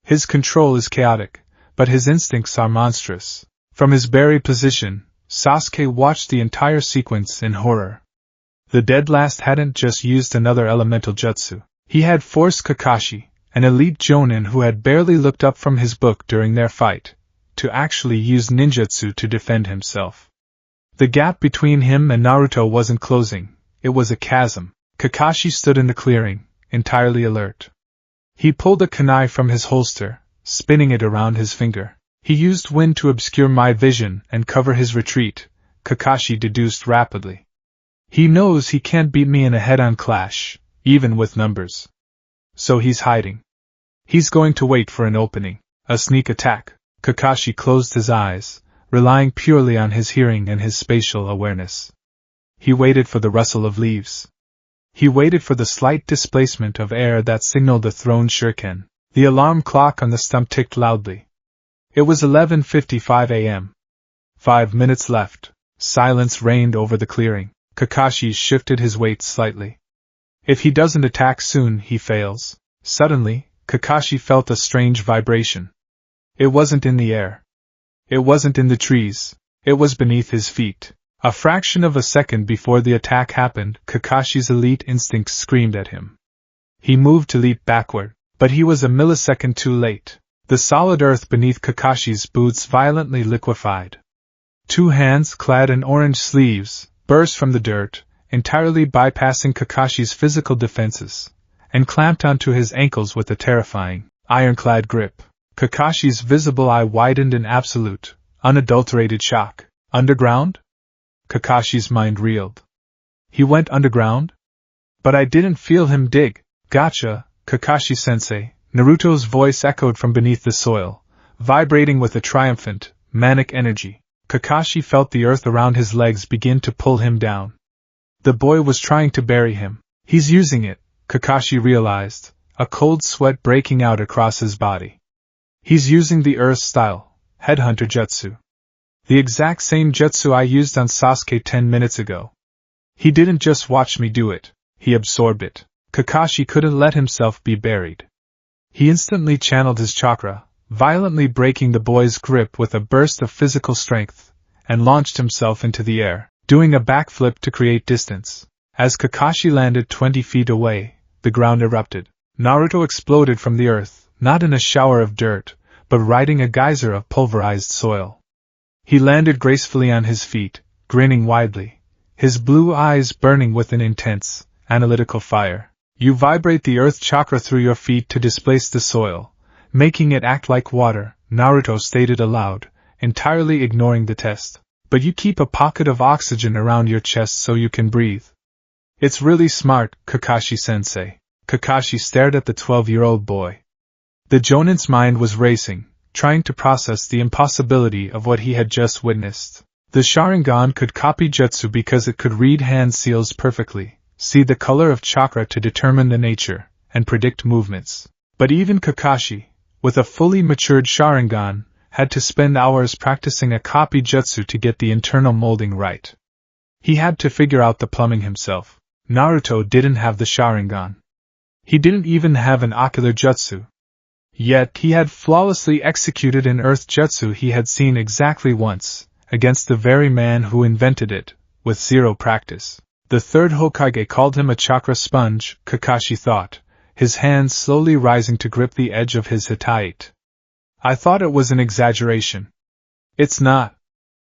Speaker 1: His control is chaotic, but his instincts are monstrous. From his buried position, Sasuke watched the entire sequence in horror. The dead last hadn't just used another elemental jutsu. He had forced Kakashi, an elite jonin who had barely looked up from his book during their fight, to actually use ninjutsu to defend himself. The gap between him and Naruto wasn't closing, it was a chasm. Kakashi stood in the clearing, entirely alert. He pulled a kunai from his holster, spinning it around his finger. He used wind to obscure my vision and cover his retreat, Kakashi deduced rapidly. He knows he can't beat me in a head-on clash, even with numbers. So he's hiding. He's going to wait for an opening, a sneak attack. Kakashi closed his eyes, relying purely on his hearing and his spatial awareness. He waited for the rustle of leaves. He waited for the slight displacement of air that signaled a thrown shuriken. The alarm clock on the stump ticked loudly. It was 11:55 a.m. 5 minutes left. Silence reigned over the clearing. Kakashi shifted his weight slightly. If he doesn't attack soon, he fails. Suddenly, Kakashi felt a strange vibration. It wasn't in the air. It wasn't in the trees. It was beneath his feet. A fraction of a second before the attack happened, Kakashi's elite instincts screamed at him. He moved to leap backward, but he was a millisecond too late. The solid earth beneath Kakashi's boots violently liquefied. Two hands clad in orange sleeves burst from the dirt, entirely bypassing Kakashi's physical defenses, and clamped onto his ankles with a terrifying, ironclad grip. Kakashi's visible eye widened in absolute, unadulterated shock. Underground? Kakashi's mind reeled. He went underground? But I didn't feel him dig. Gotcha, Kakashi-sensei. Naruto's voice echoed from beneath the soil, vibrating with a triumphant, manic energy. Kakashi felt the earth around his legs begin to pull him down. The boy was trying to bury him. He's using it, Kakashi realized, a cold sweat breaking out across his body. He's using the Earth-style, Headhunter Jutsu. The exact same jutsu I used on Sasuke 10 minutes ago. He didn't just watch me do it, he absorbed it. Kakashi couldn't let himself be buried. He instantly channeled his chakra, violently breaking the boy's grip with a burst of physical strength, and launched himself into the air, doing a backflip to create distance. As Kakashi landed 20 feet away, the ground erupted. Naruto exploded from the earth, not in a shower of dirt, but riding a geyser of pulverized soil. He landed gracefully on his feet, grinning widely, his blue eyes burning with an intense, analytical fire. You vibrate the earth chakra through your feet to displace the soil, making it act like water, Naruto stated aloud, entirely ignoring the test. But you keep a pocket of oxygen around your chest so you can breathe. It's really smart, Kakashi-sensei. Kakashi stared at the 12-year-old boy. The Jonin's mind was racing, trying to process the impossibility of what he had just witnessed. The Sharingan could copy jutsu because it could read hand seals perfectly, see the color of chakra to determine the nature, and predict movements. But even Kakashi, with a fully matured Sharingan, had to spend hours practicing a copy jutsu to get the internal molding right. He had to figure out the plumbing himself. Naruto didn't have the Sharingan. He didn't even have an ocular jutsu. Yet he had flawlessly executed an earth jutsu he had seen exactly once, against the very man who invented it, with zero practice. The third Hokage called him a chakra sponge, Kakashi thought, his hands slowly rising to grip the edge of his hitate. I thought it was an exaggeration. It's not.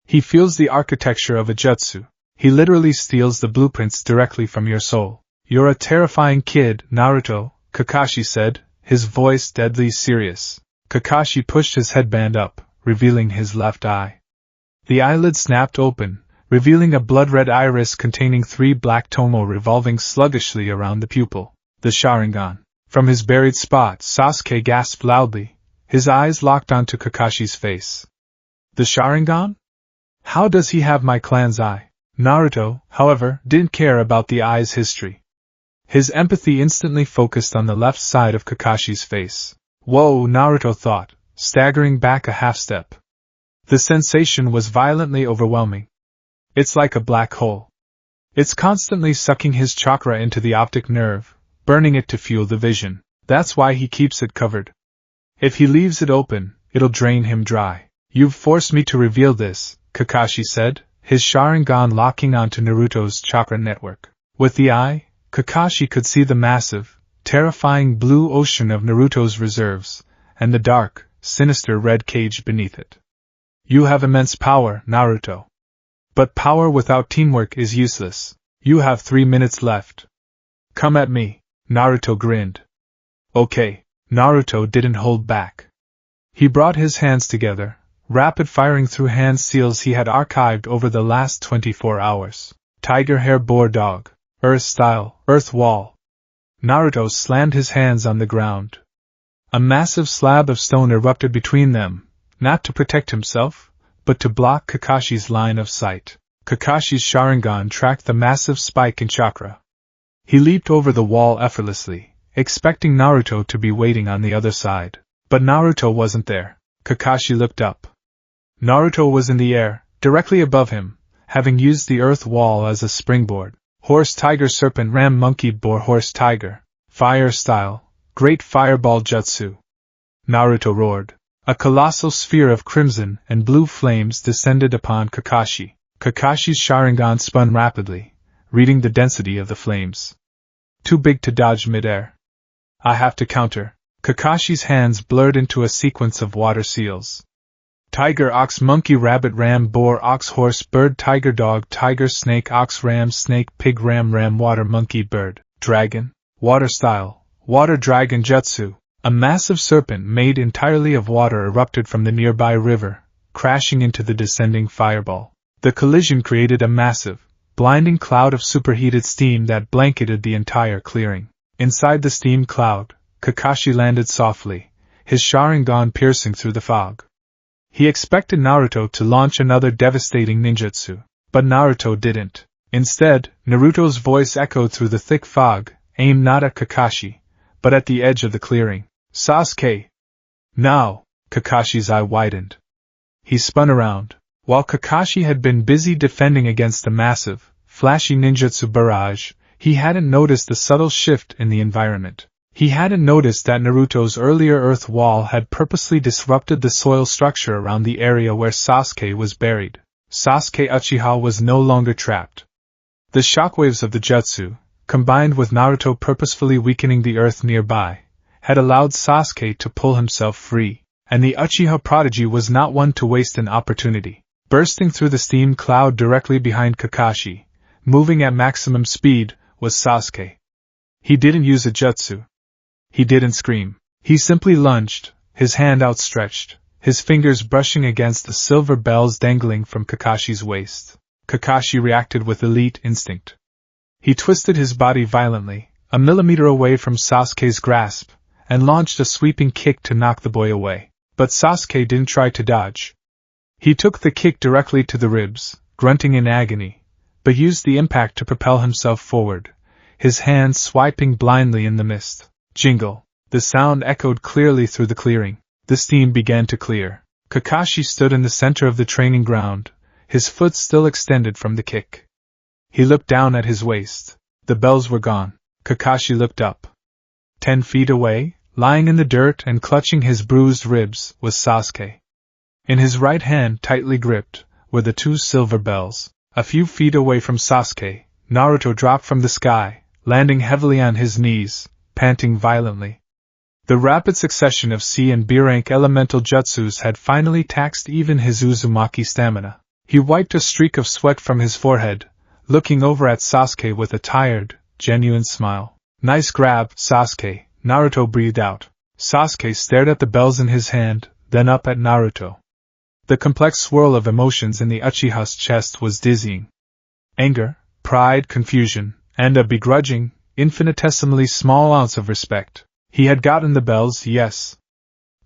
Speaker 1: He feels the architecture of a jutsu. He literally steals the blueprints directly from your soul. You're a terrifying kid, Naruto, Kakashi said, his voice deadly serious. Kakashi pushed his headband up, revealing his left eye. The eyelid snapped open, revealing a blood-red iris containing 3 black tomo revolving sluggishly around the pupil. The Sharingan. From his buried spot, Sasuke gasped loudly, his eyes locked onto Kakashi's face. The Sharingan? How does he have my clan's eye? Naruto, however, didn't care about the eye's history. His empathy instantly focused on the left side of Kakashi's face. Whoa, Naruto thought, staggering back a half-step. The sensation was violently overwhelming. It's like a black hole. It's constantly sucking his chakra into the optic nerve, burning it to fuel the vision. That's why he keeps it covered. If he leaves it open, it'll drain him dry. You've forced me to reveal this, Kakashi said, his Sharingan locking onto Naruto's chakra network. With the eye, Kakashi could see the massive, terrifying blue ocean of Naruto's reserves, and the dark, sinister red cage beneath it. You have immense power, Naruto. But power without teamwork is useless. You have 3 minutes left. Come at me, Naruto grinned. Okay, Naruto didn't hold back. He brought his hands together, rapid-firing through hand seals he had archived over the last 24 hours. Tiger hair boar dog, earth style, earth wall. Naruto slammed his hands on the ground. A massive slab of stone erupted between them, not to protect himself, but to block Kakashi's line of sight. Kakashi's Sharingan tracked the massive spike in chakra. He leaped over the wall effortlessly, expecting Naruto to be waiting on the other side. But Naruto wasn't there. Kakashi looked up. Naruto was in the air, directly above him, having used the earth wall as a springboard. Horse tiger serpent ram monkey boar horse tiger. Fire style, great fireball jutsu. Naruto roared. A colossal sphere of crimson and blue flames descended upon Kakashi. Kakashi's Sharingan spun rapidly, reading the density of the flames. Too big to dodge mid-air. I have to counter. Kakashi's hands blurred into a sequence of water seals. Tiger ox monkey rabbit ram boar ox horse bird tiger dog tiger snake ox ram snake pig ram ram water monkey bird dragon. Water style, water dragon jutsu. A massive serpent made entirely of water erupted from the nearby river, crashing into the descending fireball. The collision created a massive, blinding cloud of superheated steam that blanketed the entire clearing. Inside the steam cloud, Kakashi landed softly, his Sharingan piercing through the fog. He expected Naruto to launch another devastating ninjutsu, but Naruto didn't. Instead, Naruto's voice echoed through the thick fog, aimed not at Kakashi, but at the edge of the clearing. Sasuke! Now! Kakashi's eye widened. He spun around. While Kakashi had been busy defending against the massive, flashy ninjutsu barrage, he hadn't noticed the subtle shift in the environment. He hadn't noticed that Naruto's earlier earth wall had purposely disrupted the soil structure around the area where Sasuke was buried. Sasuke Uchiha was no longer trapped. The shockwaves of the jutsu, combined with Naruto purposefully weakening the earth nearby, had allowed Sasuke to pull himself free, and the Uchiha prodigy was not one to waste an opportunity. Bursting through the steam cloud directly behind Kakashi, moving at maximum speed, was Sasuke. He didn't use a jutsu. He didn't scream. He simply lunged, his hand outstretched, his fingers brushing against the silver bells dangling from Kakashi's waist. Kakashi reacted with elite instinct. He twisted his body violently, a millimeter away from Sasuke's grasp, and launched a sweeping kick to knock the boy away. But Sasuke didn't try to dodge. He took the kick directly to the ribs, grunting in agony, but used the impact to propel himself forward, his hands swiping blindly in the mist. Jingle! The sound echoed clearly through the clearing. The steam began to clear. Kakashi stood in the center of the training ground, his foot still extended from the kick. He looked down at his waist. The bells were gone. Kakashi looked up. 10 feet away, lying in the dirt and clutching his bruised ribs, was Sasuke. In his right hand, tightly gripped, were the 2 silver bells. A few feet away from Sasuke, Naruto dropped from the sky, landing heavily on his knees, panting violently. The rapid succession of C and B rank elemental jutsus had finally taxed even his Uzumaki stamina. He wiped a streak of sweat from his forehead, looking over at Sasuke with a tired, genuine smile. Nice grab, Sasuke, Naruto breathed out. Sasuke stared at the bells in his hand, then up at Naruto. The complex swirl of emotions in the Uchiha's chest was dizzying. Anger, pride, confusion, and a begrudging, infinitesimally small ounce of respect. He had gotten the bells, yes.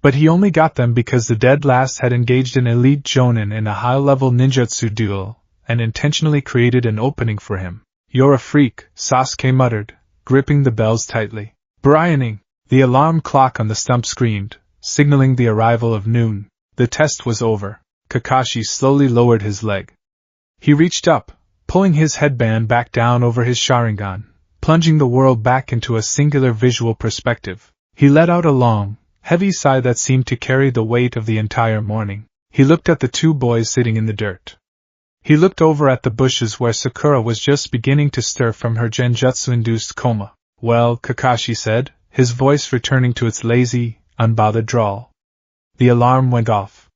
Speaker 1: But he only got them because the dead last had engaged an elite jonin in a high-level ninjutsu duel, and intentionally created an opening for him. You're a freak, Sasuke muttered, gripping the bells tightly. Bryaning! The alarm clock on the stump screamed, signaling the arrival of noon. The test was over. Kakashi slowly lowered his leg. He reached up, pulling his headband back down over his Sharingan, plunging the world back into a singular visual perspective. He let out a long, heavy sigh that seemed to carry the weight of the entire morning. He looked at the two boys sitting in the dirt. He looked over at the bushes where Sakura was just beginning to stir from her genjutsu-induced coma. Well, Kakashi said, his voice returning to its lazy, unbothered drawl. The alarm went off.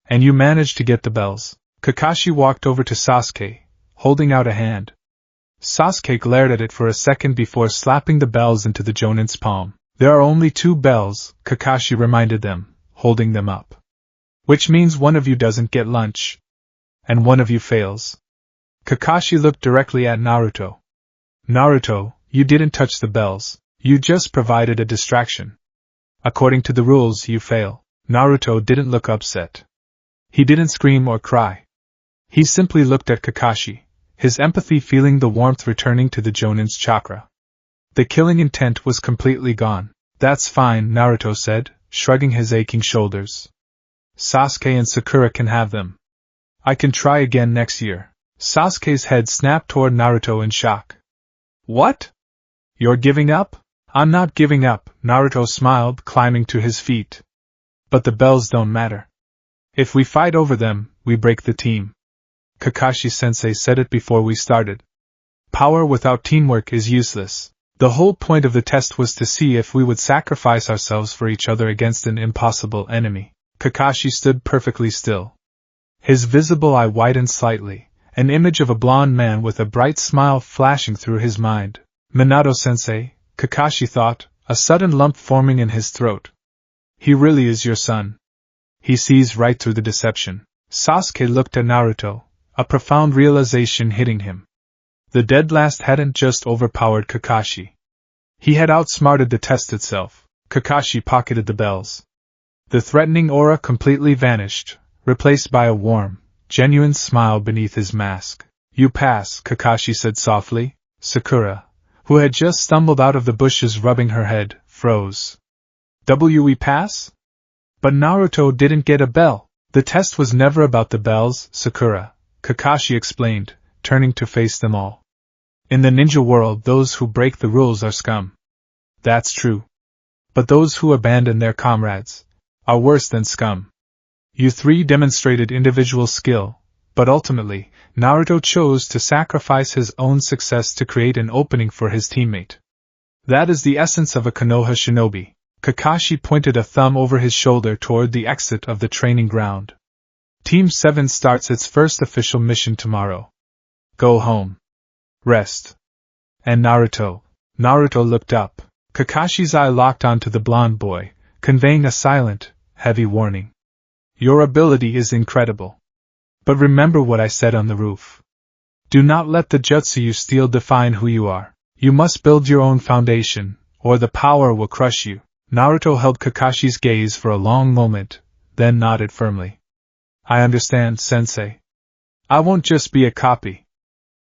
Speaker 1: And you managed to get the bells. Kakashi walked over to Sasuke, holding out a hand. Sasuke glared at it for a second before slapping the bells into the jonin's palm. There are only 2 bells, Kakashi reminded them, holding them up. Which means one of you doesn't get lunch. And one of you fails. Kakashi looked directly at Naruto. Naruto, you didn't touch the bells. You just provided a distraction. According to the rules, you fail. Naruto didn't look upset. He didn't scream or cry. He simply looked at Kakashi, his empathy feeling the warmth returning to the jonin's chakra. The killing intent was completely gone. That's fine, Naruto said, shrugging his aching shoulders. Sasuke and Sakura can have them. I can try again next year. Sasuke's head snapped toward Naruto in shock. What? You're giving up? I'm not giving up, Naruto smiled, climbing to his feet. But the bells don't matter. If we fight over them, we break the team. Kakashi-sensei said it before we started. Power without teamwork is useless. The whole point of the test was to see if we would sacrifice ourselves for each other against an impossible enemy. Kakashi stood perfectly still. His visible eye widened slightly, an image of a blond man with a bright smile flashing through his mind. Minato-sensei, Kakashi thought, a sudden lump forming in his throat. He really is your son. He sees right through the deception. Sasuke looked at Naruto, a profound realization hitting him. The dead last hadn't just overpowered Kakashi. He had outsmarted the test itself. Kakashi pocketed the bells. The threatening aura completely vanished, replaced by a warm, genuine smile beneath his mask. You pass, Kakashi said softly. Sakura, who had just stumbled out of the bushes rubbing her head, froze. We pass? But Naruto didn't get a bell. The test was never about the bells, Sakura, Kakashi explained, turning to face them all. In the ninja world, those who break the rules are scum. That's true. But those who abandon their comrades are worse than scum. You 3 demonstrated individual skill, but ultimately, Naruto chose to sacrifice his own success to create an opening for his teammate. That is the essence of a Konoha shinobi. Kakashi pointed a thumb over his shoulder toward the exit of the training ground. Team 7 starts its first official mission tomorrow. Go home. Rest. And Naruto. Naruto looked up. Kakashi's eye locked onto the blonde boy, conveying a silent, heavy warning. Your ability is incredible. But remember what I said on the roof. Do not let the jutsu you steal define who you are. You must build your own foundation, or the power will crush you. Naruto held Kakashi's gaze for a long moment, then nodded firmly. I understand, sensei. I won't just be a copy.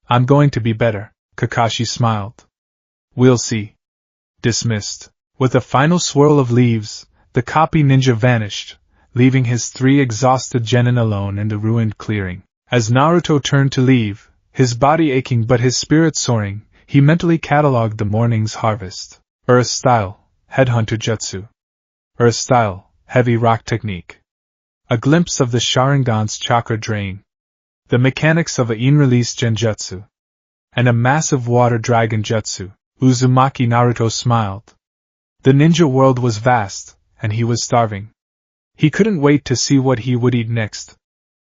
Speaker 1: I'm going to be better, Kakashi smiled. We'll see. Dismissed. With a final swirl of leaves, the copy ninja vanished, leaving his 3 exhausted genin alone in the ruined clearing. As Naruto turned to leave, his body aching but his spirit soaring, he mentally catalogued the morning's harvest. Earth style, headhunter jutsu. Earth style, heavy rock technique. A glimpse of the Sharingan's chakra drain. The mechanics of a in-release genjutsu. And a massive water dragon jutsu. Uzumaki. Naruto smiled. The ninja world was vast, and he was starving. He couldn't wait to see what he would eat next.